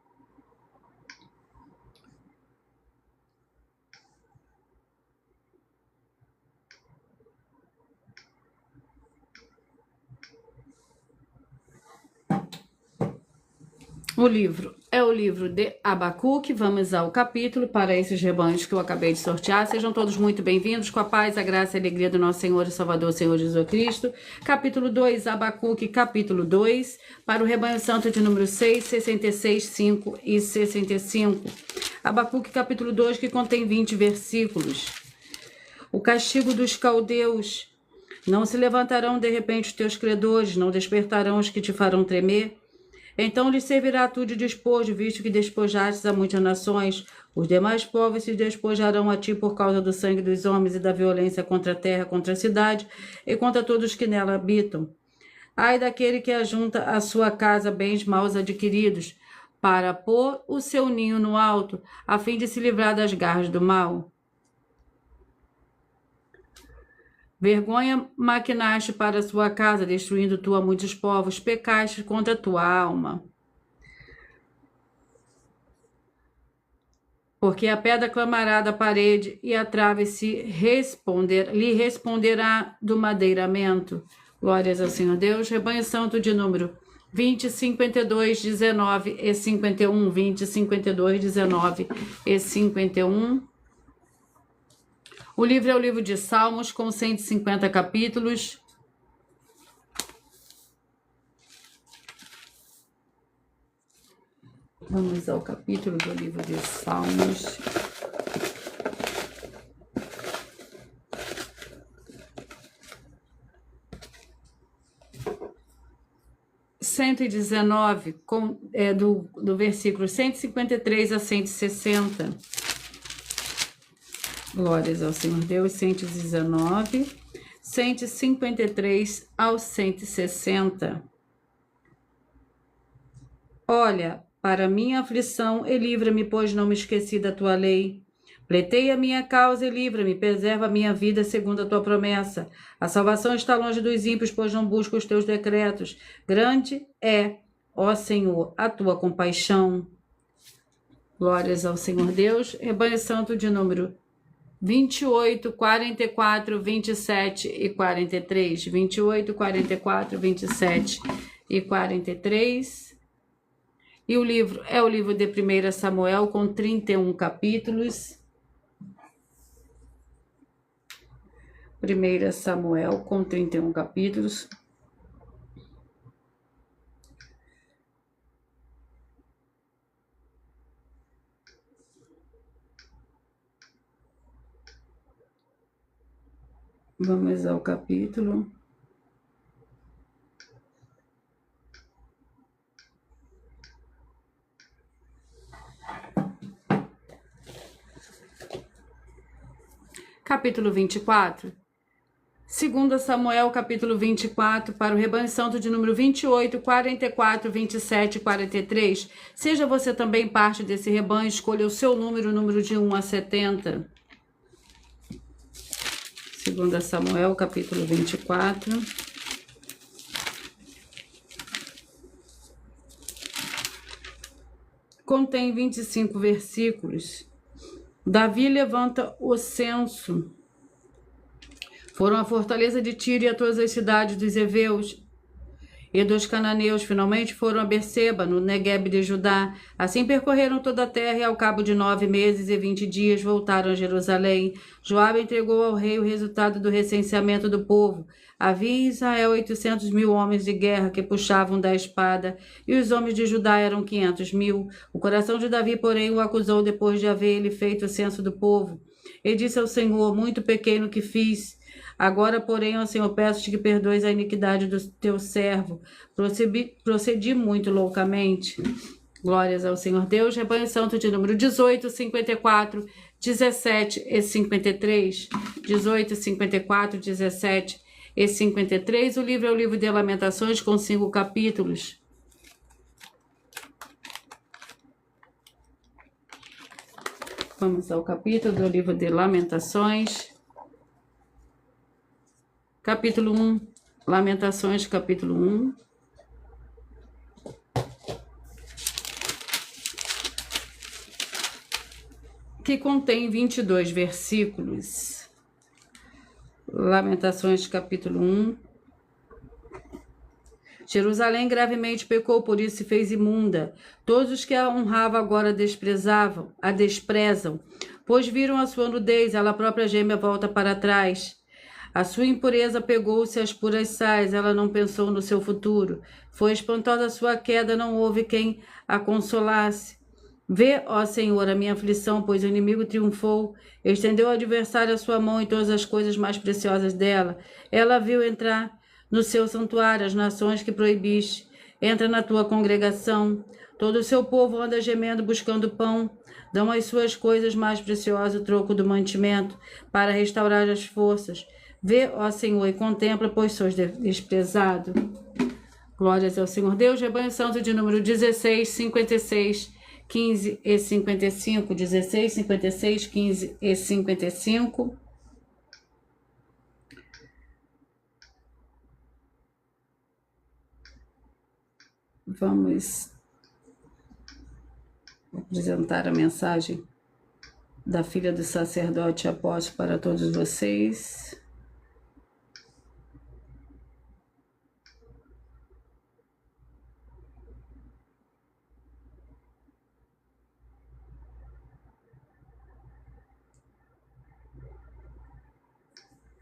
O livro é o livro de Abacuque. Vamos ao capítulo para esses rebanhos que eu acabei de sortear. Sejam todos muito bem-vindos, com a paz, a graça e a alegria do nosso Senhor e Salvador, Senhor Jesus Cristo. Capítulo 2, Abacuque, capítulo 2, para o rebanho santo de número 6, 66, 5 e 65. Abacuque, capítulo 2, que contém 20 versículos. O castigo dos caldeus. Não se levantarão de repente os teus credores, não despertarão os que te farão tremer. Então lhes servirá tu de despojo, visto que despojastes a muitas nações. Os demais povos se despojarão a ti por causa do sangue dos homens e da violência contra a terra, contra a cidade e contra todos que nela habitam. Ai daquele que ajunta à sua casa bens maus adquiridos, para pôr o seu ninho no alto, a fim de se livrar das garras do mal. Vergonha maquinaste para a sua casa, destruindo tu a muitos povos, pecaste contra a tua alma. Porque a pedra clamará da parede e a trave lhe responderá do madeiramento. Glórias ao Senhor Deus. Rebanho santo de número 20, 52, 19 e 51. 20, 52, 19 e 51. O livro é o livro de Salmos, com 150 capítulos. Vamos ao capítulo do livro de Salmos. Do versículo 153 a 160. Glórias ao Senhor Deus, 119, 153 ao 160. Olha para minha aflição e livra-me, pois não me esqueci da tua lei. Pleiteia a minha causa e livra-me, preserva a minha vida segundo a tua promessa. A salvação está longe dos ímpios, pois não busco os teus decretos. Grande é, ó Senhor, a tua compaixão. Glórias ao Senhor Deus. Rebanho santo de número 28, 44, 27 e 43. 28, 44, 27 e 43. E o livro é o livro de 1 Samuel, com 31 capítulos. 1 Samuel, com 31 capítulos. Vamos ao capítulo. Capítulo 24. 2 Samuel, capítulo 24, para o rebanho santo de número 28, 44, 27 e 43. Seja você também parte desse rebanho, escolha o seu número de 1 a 70. 2 Samuel, capítulo 24. Contém 25 versículos. Davi levanta o censo. Foram a fortaleza de Tiro e a todas as cidades dos heveus e dos cananeus. Finalmente foram a Berseba, no Negueb de Judá. Assim percorreram toda a terra e ao cabo de 9 meses e 20 dias voltaram a Jerusalém. Joabe entregou ao rei o resultado do recenseamento do povo. Havia em Israel 800.000 homens de guerra que puxavam da espada, e os homens de Judá eram 500.000. O coração de Davi, porém, o acusou depois de haver ele feito o censo do povo. E disse ao Senhor: muito pequeno que fiz. Agora, porém, ó Senhor, peço-te que perdoes a iniquidade do teu servo. Procedi muito loucamente. Glórias ao Senhor Deus. Rebanho Santo de número 18, 54, 17 e 53. 18, 54, 17 e 53. O livro é o livro de Lamentações, com 5 capítulos. Vamos ao capítulo do livro de Lamentações. Capítulo 1. Lamentações, capítulo 1. Que contém 22 versículos. Lamentações, capítulo 1. Jerusalém gravemente pecou, por isso se fez imunda. Todos os que a honravam agora a desprezam, pois viram a sua nudez, ela própria geme a volta para trás. A sua impureza pegou-se às puras sais, ela não pensou no seu futuro. Foi espantosa a sua queda, não houve quem a consolasse. Vê, ó Senhor, a minha aflição, pois o inimigo triunfou. Estendeu ao adversário a sua mão e todas as coisas mais preciosas dela. Ela viu entrar no seu santuário as nações que proibiste. Entra na tua congregação. Todo o seu povo anda gemendo, buscando pão. Dão as suas coisas mais preciosas o troco do mantimento, para restaurar as forças. Vê, ó Senhor, e contempla, pois sois desprezado. Glórias ao Senhor Deus. Rebanho Santo de número 16, 56, 15 e 55. 16, 56, 15 e 55. Vamos apresentar a mensagem da filha do sacerdote apóstolo para todos vocês.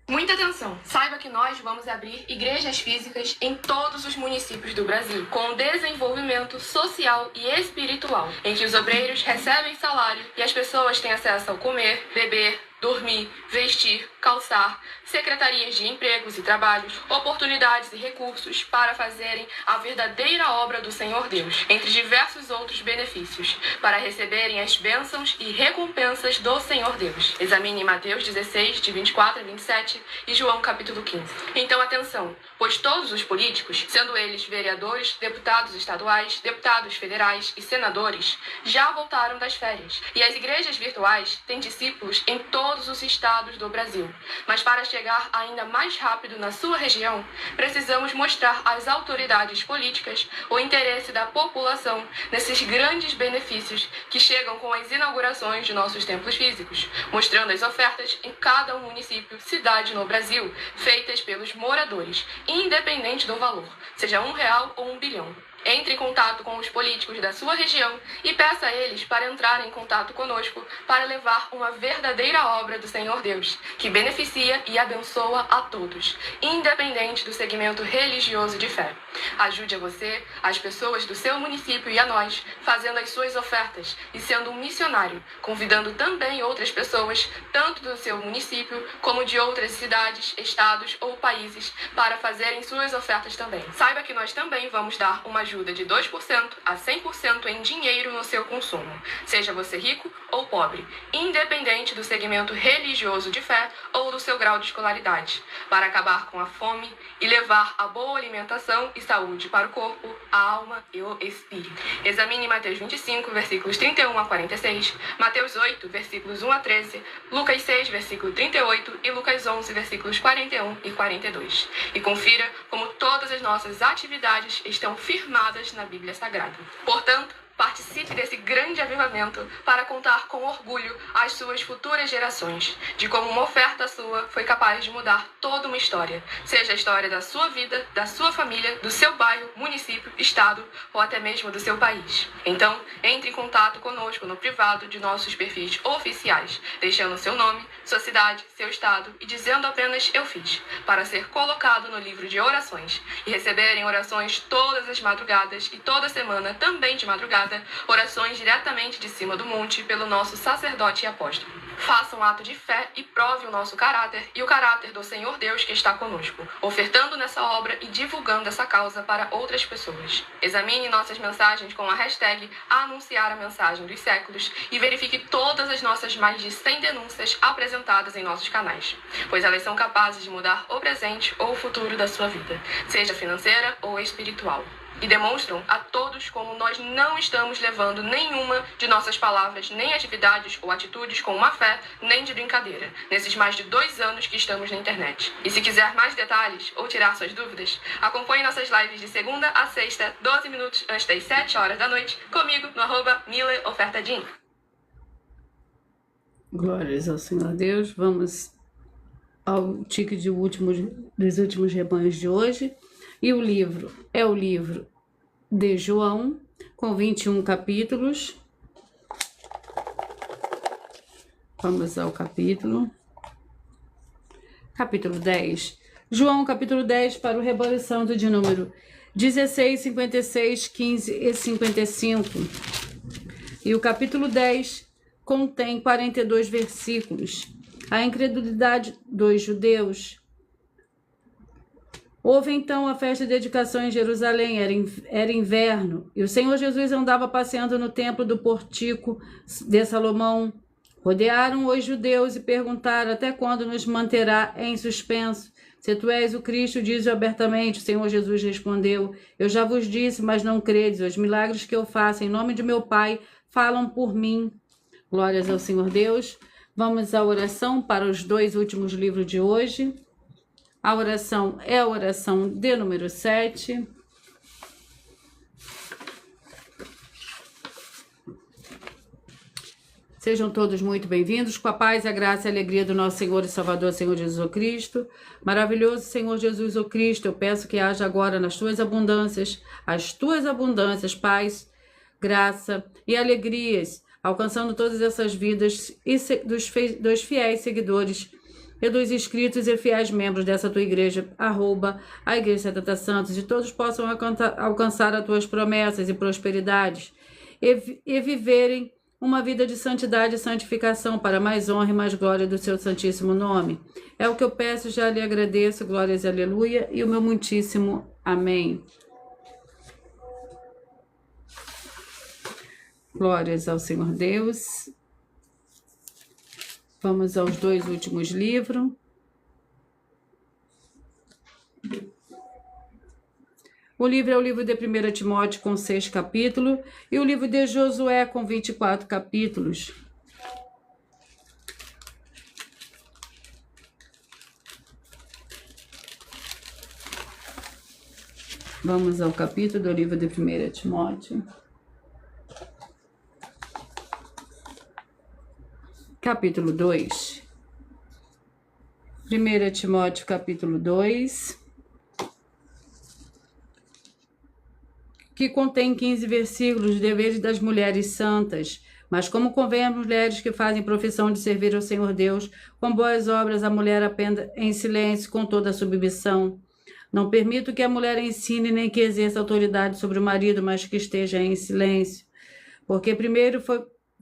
Muita atenção! Saiba que nós vamos abrir igrejas físicas em todos os municípios do Brasil, com desenvolvimento social e espiritual, em que os obreiros recebem salário e as pessoas têm acesso ao comer, beber, dormir, vestir, calçar, secretarias de empregos e trabalhos, oportunidades e recursos para fazerem a verdadeira obra do Senhor Deus, entre diversos outros benefícios, para receberem as bênçãos e recompensas do Senhor Deus. Examine Mateus 16, de 24 a 27 e João capítulo 15. Então atenção, pois todos os políticos, sendo eles vereadores, deputados estaduais, deputados federais e senadores, já voltaram das férias, e as igrejas virtuais têm discípulos em todos os estados do Brasil. Mas para chegar ainda mais rápido na sua região, precisamos mostrar às autoridades políticas o interesse da população nesses grandes benefícios que chegam com as inaugurações de nossos templos físicos, mostrando as ofertas em cada município, cidade no Brasil, feitas pelos moradores, independente do valor, seja R$1 ou 1 bilhão. Entre em contato com os políticos da sua região e peça a eles para entrarem em contato conosco para levar uma verdadeira obra do Senhor Deus, que beneficia e abençoa a todos, independente do segmento religioso de fé. Ajude a você, as pessoas do seu município e a nós, fazendo as suas ofertas e sendo um missionário, convidando também outras pessoas, tanto do seu município como de outras cidades, estados ou países, para fazerem suas ofertas também. Saiba que nós também vamos dar uma ajuda de 2% a 100% em dinheiro no seu consumo, seja você rico ou pobre, independente do segmento religioso de fé ou do seu grau de escolaridade, para acabar com a fome e levar a boa alimentação e saúde para o corpo, a alma e o espírito. Examine Mateus 25, versículos 31 a 46, Mateus 8, versículos 1 a 13, Lucas 6, versículo 38 e Lucas 11, versículos 41 e 42. E confira como todas as nossas atividades estão firmadas na Bíblia Sagrada. Portanto, participe desse grande avivamento para contar com orgulho às suas futuras gerações, de como uma oferta sua foi capaz de mudar toda uma história, seja a história da sua vida, da sua família, do seu bairro, município, estado ou até mesmo do seu país. Então, entre em contato conosco no privado de nossos perfis oficiais, deixando seu nome, sua cidade, seu estado e dizendo apenas "eu fiz", para ser colocado no livro de orações e receberem orações todas as madrugadas e toda semana também de madrugada Sagrada, orações diretamente de cima do monte pelo nosso sacerdote e apóstolo. Faça um ato de fé e prove o nosso caráter e o caráter do Senhor Deus que está conosco, ofertando nessa obra e divulgando essa causa para outras pessoas. Examine nossas mensagens com a hashtag Anunciar a Mensagem dos Séculos e verifique todas as nossas mais de 100 denúncias apresentadas em nossos canais, pois elas são capazes de mudar o presente ou o futuro da sua vida, seja financeira ou espiritual. E demonstram a todos como nós não estamos levando nenhuma de nossas palavras, nem atividades ou atitudes com má fé, nem de brincadeira, nesses mais de 2 anos que estamos na internet. E se quiser mais detalhes ou tirar suas dúvidas, acompanhe nossas lives de segunda a sexta, 12 minutos antes das 7 horas da noite, comigo no @MileOfertaDin. Glórias ao Senhor Deus. Vamos ao tique dos últimos rebanhos de hoje. E o livro é o livro de João, com 21 capítulos. Vamos ao capítulo 10. João, capítulo 10, para o rebanho santo de número 16, 56, 15 e 55. E o capítulo 10 contém 42 versículos. A incredulidade dos judeus. Houve então a festa de dedicação em Jerusalém, era inverno, e o Senhor Jesus andava passeando no templo do Pórtico de Salomão. Rodearam os judeus e perguntaram: até quando nos manterá em suspenso? Se tu és o Cristo, dize abertamente. O Senhor Jesus respondeu: eu já vos disse, mas não credes. Os milagres que eu faço em nome de meu Pai falam por mim. Glórias ao Senhor Deus. Vamos à oração para os 2 últimos livros de hoje. A oração é a oração de número 7. Sejam todos muito bem-vindos, com a paz, a graça e a alegria do nosso Senhor e Salvador, Senhor Jesus Cristo. Maravilhoso Senhor Jesus Cristo, eu peço que haja agora nas tuas abundâncias, paz, graça e alegrias, alcançando todas essas vidas e dos fiéis seguidores e dos inscritos e fiéis membros dessa tua igreja, a Igreja 70 Santos, e todos possam alcançar as tuas promessas e prosperidades e viverem uma vida de santidade e santificação para mais honra e mais glória do seu santíssimo nome. É o que eu peço, já lhe agradeço, glórias e aleluia, e o meu muitíssimo amém. Glórias ao Senhor Deus. Vamos aos 2 últimos livros. O livro é o livro de 1 Timóteo, com 6 capítulos, e o livro de Josué, com 24 capítulos. Vamos ao capítulo do livro de 1 Timóteo. Capítulo 2. 1 Timóteo, capítulo 2, que contém 15 versículos, deveres das mulheres santas. Mas como convém às mulheres que fazem profissão de servir ao Senhor Deus, com boas obras a mulher aprenda em silêncio, com toda a submissão. Não permito que a mulher ensine nem que exerça autoridade sobre o marido, mas que esteja em silêncio. Porque primeiro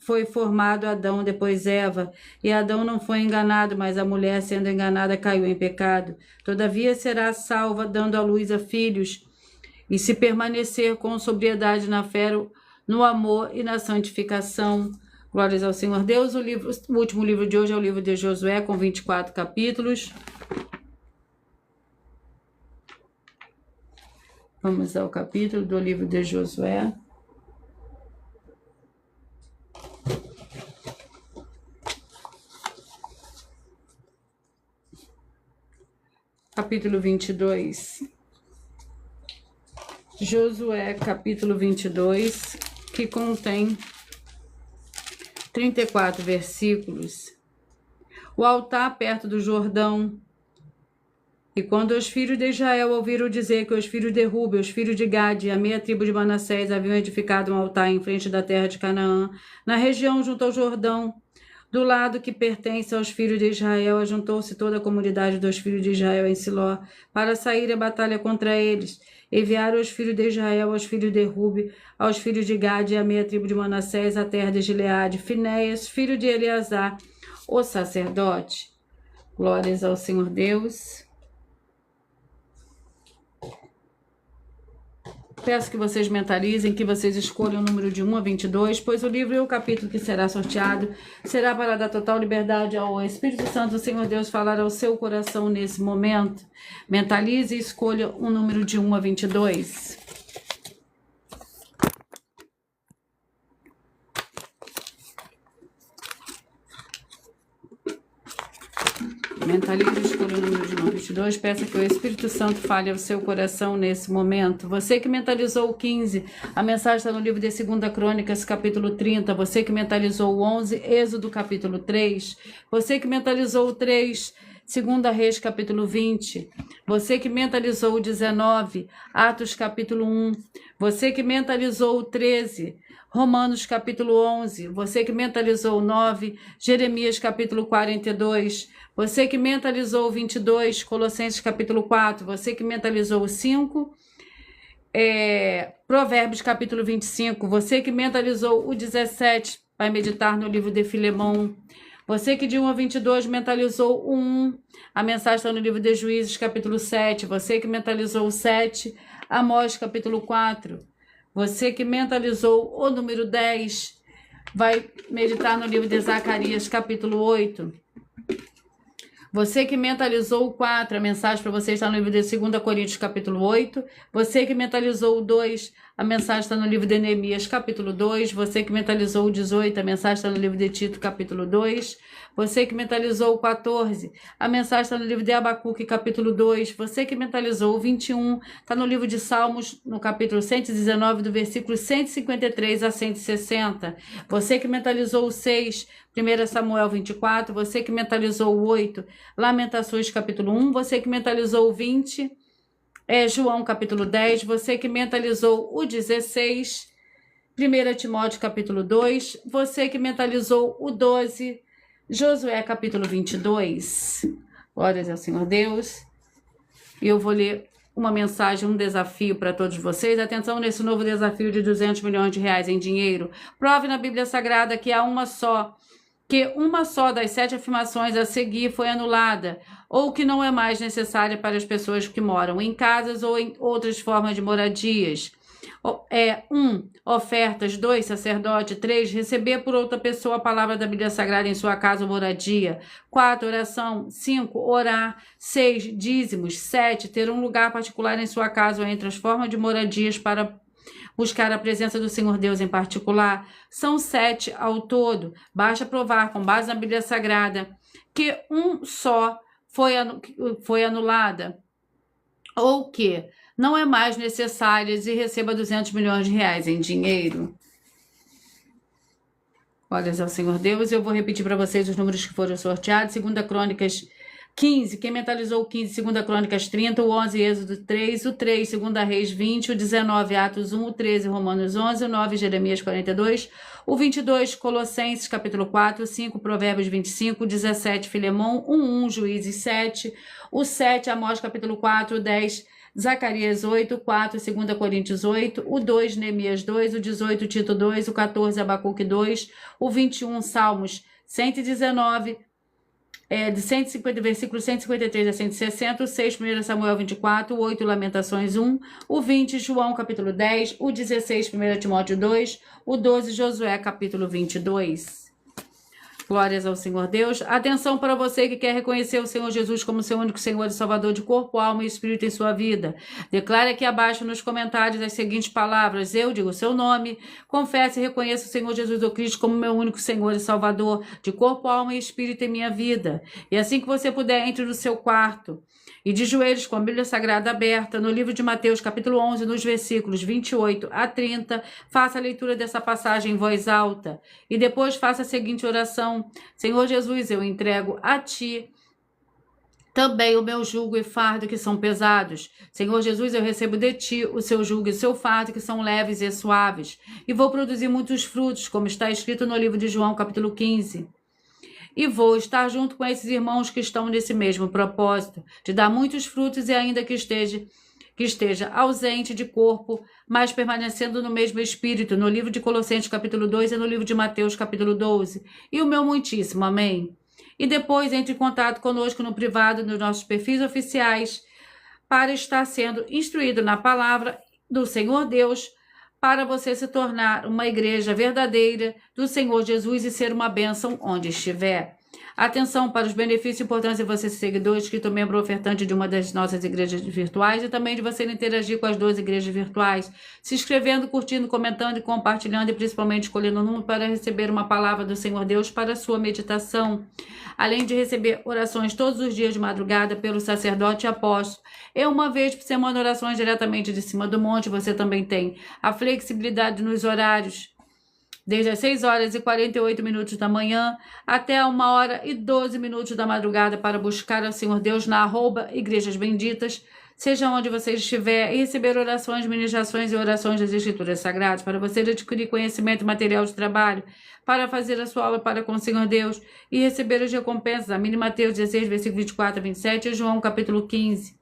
foi formado Adão, depois Eva, e Adão não foi enganado, mas a mulher, sendo enganada, caiu em pecado. Todavia será salva, dando à luz a filhos, e se permanecer com sobriedade na fé, no amor e na santificação. Glórias ao Senhor Deus. O último livro de hoje é o livro de Josué, com 24 capítulos. Vamos ao capítulo do livro de Josué. Capítulo 22. Josué, capítulo 22, que contém 34 versículos. O altar perto do Jordão. E quando os filhos de Israel ouviram dizer que os filhos de Rúben, os filhos de Gade e a meia tribo de Manassés haviam edificado um altar em frente da terra de Canaã, na região junto ao Jordão, do lado que pertence aos filhos de Israel, ajuntou-se toda a comunidade dos filhos de Israel em Siló, para sair à batalha contra eles. enviaram aos filhos de Israel, aos filhos de Rube, aos filhos de Gade e à meia tribo de Manassés, a terra de Gileade, Finéias, filho de Eleazar, o sacerdote. Glórias ao Senhor Deus. Peço que vocês mentalizem, que vocês escolham o número de 1 a 22, pois o livro e o capítulo que será sorteado será para dar total liberdade ao Espírito Santo do Senhor Deus falar ao seu coração nesse momento. Mentalize e escolha o número de 1 a 22. Mentalize e escolha o número de 1 a 22. Peça que o Espírito Santo fale ao seu coração nesse momento. Você que mentalizou o 15, a mensagem está no livro de 2 Crônicas, capítulo 30. Você que mentalizou o 11, Êxodo, capítulo 3. Você que mentalizou o 3, 2 Reis, capítulo 20. Você que mentalizou o 19, Atos, capítulo 1. Você que mentalizou o 13, Romanos, capítulo 11. Você que mentalizou o 9, Jeremias, capítulo 42. Você que mentalizou o 22, Colossenses, capítulo 4. Você que mentalizou o 5, Provérbios, capítulo 25. Você que mentalizou o 17, vai meditar no livro de Filemão. Você que de 1 a 22 mentalizou o 1, a mensagem está no livro de Juízes, capítulo 7. Você que mentalizou o 7, Amós, capítulo 4. Você que mentalizou o número 10, vai meditar no livro de Zacarias, capítulo 8. Você que mentalizou o 4, a mensagem para você está no livro de 2 Coríntios, capítulo 8. Você que mentalizou o 2, a mensagem está no livro de Neemias, capítulo 2. Você que mentalizou o 18, a mensagem está no livro de Tito, capítulo 2. Você que mentalizou o 14, a mensagem está no livro de Abacuque, capítulo 2. Você que mentalizou o 21, está no livro de Salmos, no capítulo 119, do versículo 153 a 160. Você que mentalizou o 6, 1 Samuel 24. Você que mentalizou o 8, Lamentações, capítulo 1. Você que mentalizou o 20, João, capítulo 10. Você que mentalizou o 16, 1 Timóteo, capítulo 2. Você que mentalizou o 12, Josué, capítulo 22. Glórias ao Senhor Deus. E eu vou ler uma mensagem, um desafio para todos vocês. Atenção nesse novo desafio de 200 milhões de reais em dinheiro. Prove na Bíblia Sagrada que uma só das 7 afirmações a seguir foi anulada, ou que não é mais necessária para as pessoas que moram em casas ou em outras formas de moradias. 1. Ofertas. 2. Sacerdote. 3. Receber por outra pessoa a palavra da Bíblia Sagrada em sua casa ou moradia. 4. Oração. 5. Orar. 6. Dízimos. 7. Ter um lugar particular em sua casa ou entre as formas de moradias para buscar a presença do Senhor Deus em particular. São 7 ao todo. Basta provar, com base na Bíblia Sagrada, que um só foi anulada, ou que não é mais necessária e receba 200 milhões de reais em dinheiro. Glórias ao Senhor Deus. Eu vou repetir para vocês os números que foram sorteados. 2 Crônicas 15, quem mentalizou o 15, 2 Crônicas 30, o 11, Êxodo 3, o 3, 2 Reis 20, o 19, Atos 1, o 13, Romanos 11, o 9, Jeremias 42, o 22, Colossenses capítulo 4, o 5, Provérbios 25, o 17, Filemão, o 1, Juízes 7, o 7, Amós capítulo 4, o 10, Zacarias 8, o 4, 2 Coríntios 8, o 2, Neemias 2, o 18, Tito 2, o 14, Abacuque 2, o 21, Salmos 119, de 150, versículos 153 a 160, o 6, 1 Samuel 24, o 8, Lamentações 1, o 20, João capítulo 10, o 16, 1 Timóteo 2, o 12, Josué capítulo 22. Glórias ao Senhor Deus. Atenção para você que quer reconhecer o Senhor Jesus como seu único Senhor e Salvador de corpo, alma e espírito em sua vida. Declare aqui abaixo nos comentários as seguintes palavras. Eu digo o seu nome. Confesse e reconheça o Senhor Jesus do Cristo como meu único Senhor e Salvador de corpo, alma e espírito em minha vida. E assim que você puder, entre no seu quarto e de joelhos com a Bíblia Sagrada aberta, no livro de Mateus, capítulo 11, nos versículos 28 a 30, faça a leitura dessa passagem em voz alta. E depois faça a seguinte oração. Senhor Jesus, eu entrego a Ti também o meu jugo e fardo que são pesados. Senhor Jesus, eu recebo de Ti o seu jugo e o seu fardo que são leves e suaves. E vou produzir muitos frutos, como está escrito no livro de João, capítulo 15. E vou estar junto com esses irmãos que estão nesse mesmo propósito, de dar muitos frutos e ainda que esteja que esteja ausente de corpo, mas permanecendo no mesmo espírito, no livro de Colossenses capítulo 2 e no livro de Mateus capítulo 12. E o meu muitíssimo amém. E depois entre em contato conosco no privado, nos nossos perfis oficiais, para estar sendo instruído na palavra do Senhor Deus, para você se tornar uma igreja verdadeira do Senhor Jesus e ser uma bênção onde estiver. Atenção para os benefícios importantes de você ser seguidor, inscrito membro ofertante de uma das nossas igrejas virtuais e também de você interagir com as 2 igrejas virtuais, se inscrevendo, curtindo, comentando e compartilhando e principalmente escolhendo um número para receber uma palavra do Senhor Deus para a sua meditação. Além de receber orações todos os dias de madrugada pelo sacerdote e apóstolo, e uma vez por semana orações diretamente de cima do monte, você também tem a flexibilidade nos horários, desde as 6 horas e 48 minutos da manhã até 1 hora e 12 minutos da madrugada para buscar ao Senhor Deus na @Igrejas Benditas, seja onde você estiver, e receber orações, ministrações e orações das Escrituras Sagradas, para você adquirir conhecimento e material de trabalho, para fazer a sua obra para com o Senhor Deus e receber as recompensas, a mim Mateus 16, versículo 24 a 27 e João capítulo 15.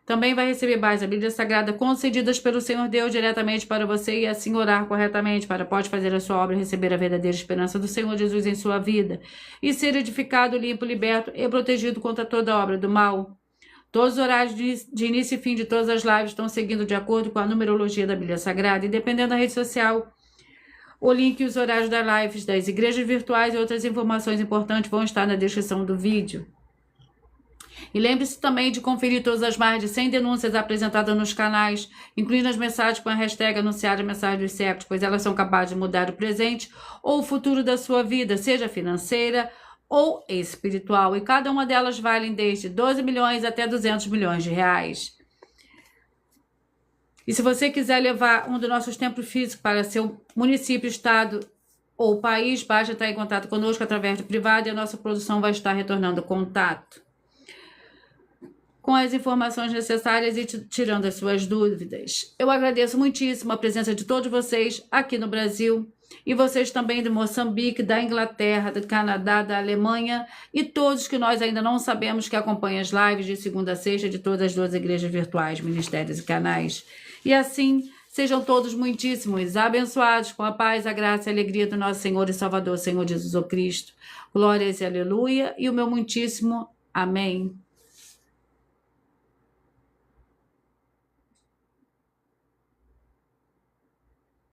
Também vai receber mais a Bíblia Sagrada concedidas pelo Senhor Deus diretamente para você e assim orar corretamente, pode fazer a sua obra e receber a verdadeira esperança do Senhor Jesus em sua vida e ser edificado, limpo, liberto e protegido contra toda obra do mal. Todos os horários de início e fim de todas as lives estão seguindo de acordo com a numerologia da Bíblia Sagrada e dependendo da rede social, o link e os horários das lives das igrejas virtuais e outras informações importantes vão estar na descrição do vídeo. E lembre-se também de conferir todas as mais de 100 denúncias apresentadas nos canais, incluindo as mensagens com a hashtag anunciar a mensagem dos séculos, pois elas são capazes de mudar o presente ou o futuro da sua vida, seja financeira ou espiritual. E cada uma delas vale desde 12 milhões até 200 milhões de reais. E se você quiser levar um dos nossos templos físicos para seu município, estado ou país, basta estar em contato conosco através do privado e a nossa produção vai estar retornando contato com as informações necessárias e tirando as suas dúvidas. Eu agradeço muitíssimo a presença de todos vocês aqui no Brasil e vocês também de Moçambique, da Inglaterra, do Canadá, da Alemanha e todos que nós ainda não sabemos que acompanham as lives de segunda a sexta de todas as 2 igrejas virtuais, ministérios e canais. E assim, sejam todos muitíssimos abençoados com a paz, a graça e a alegria do nosso Senhor e Salvador, Senhor Jesus Cristo. Glórias e aleluia e o meu muitíssimo amém.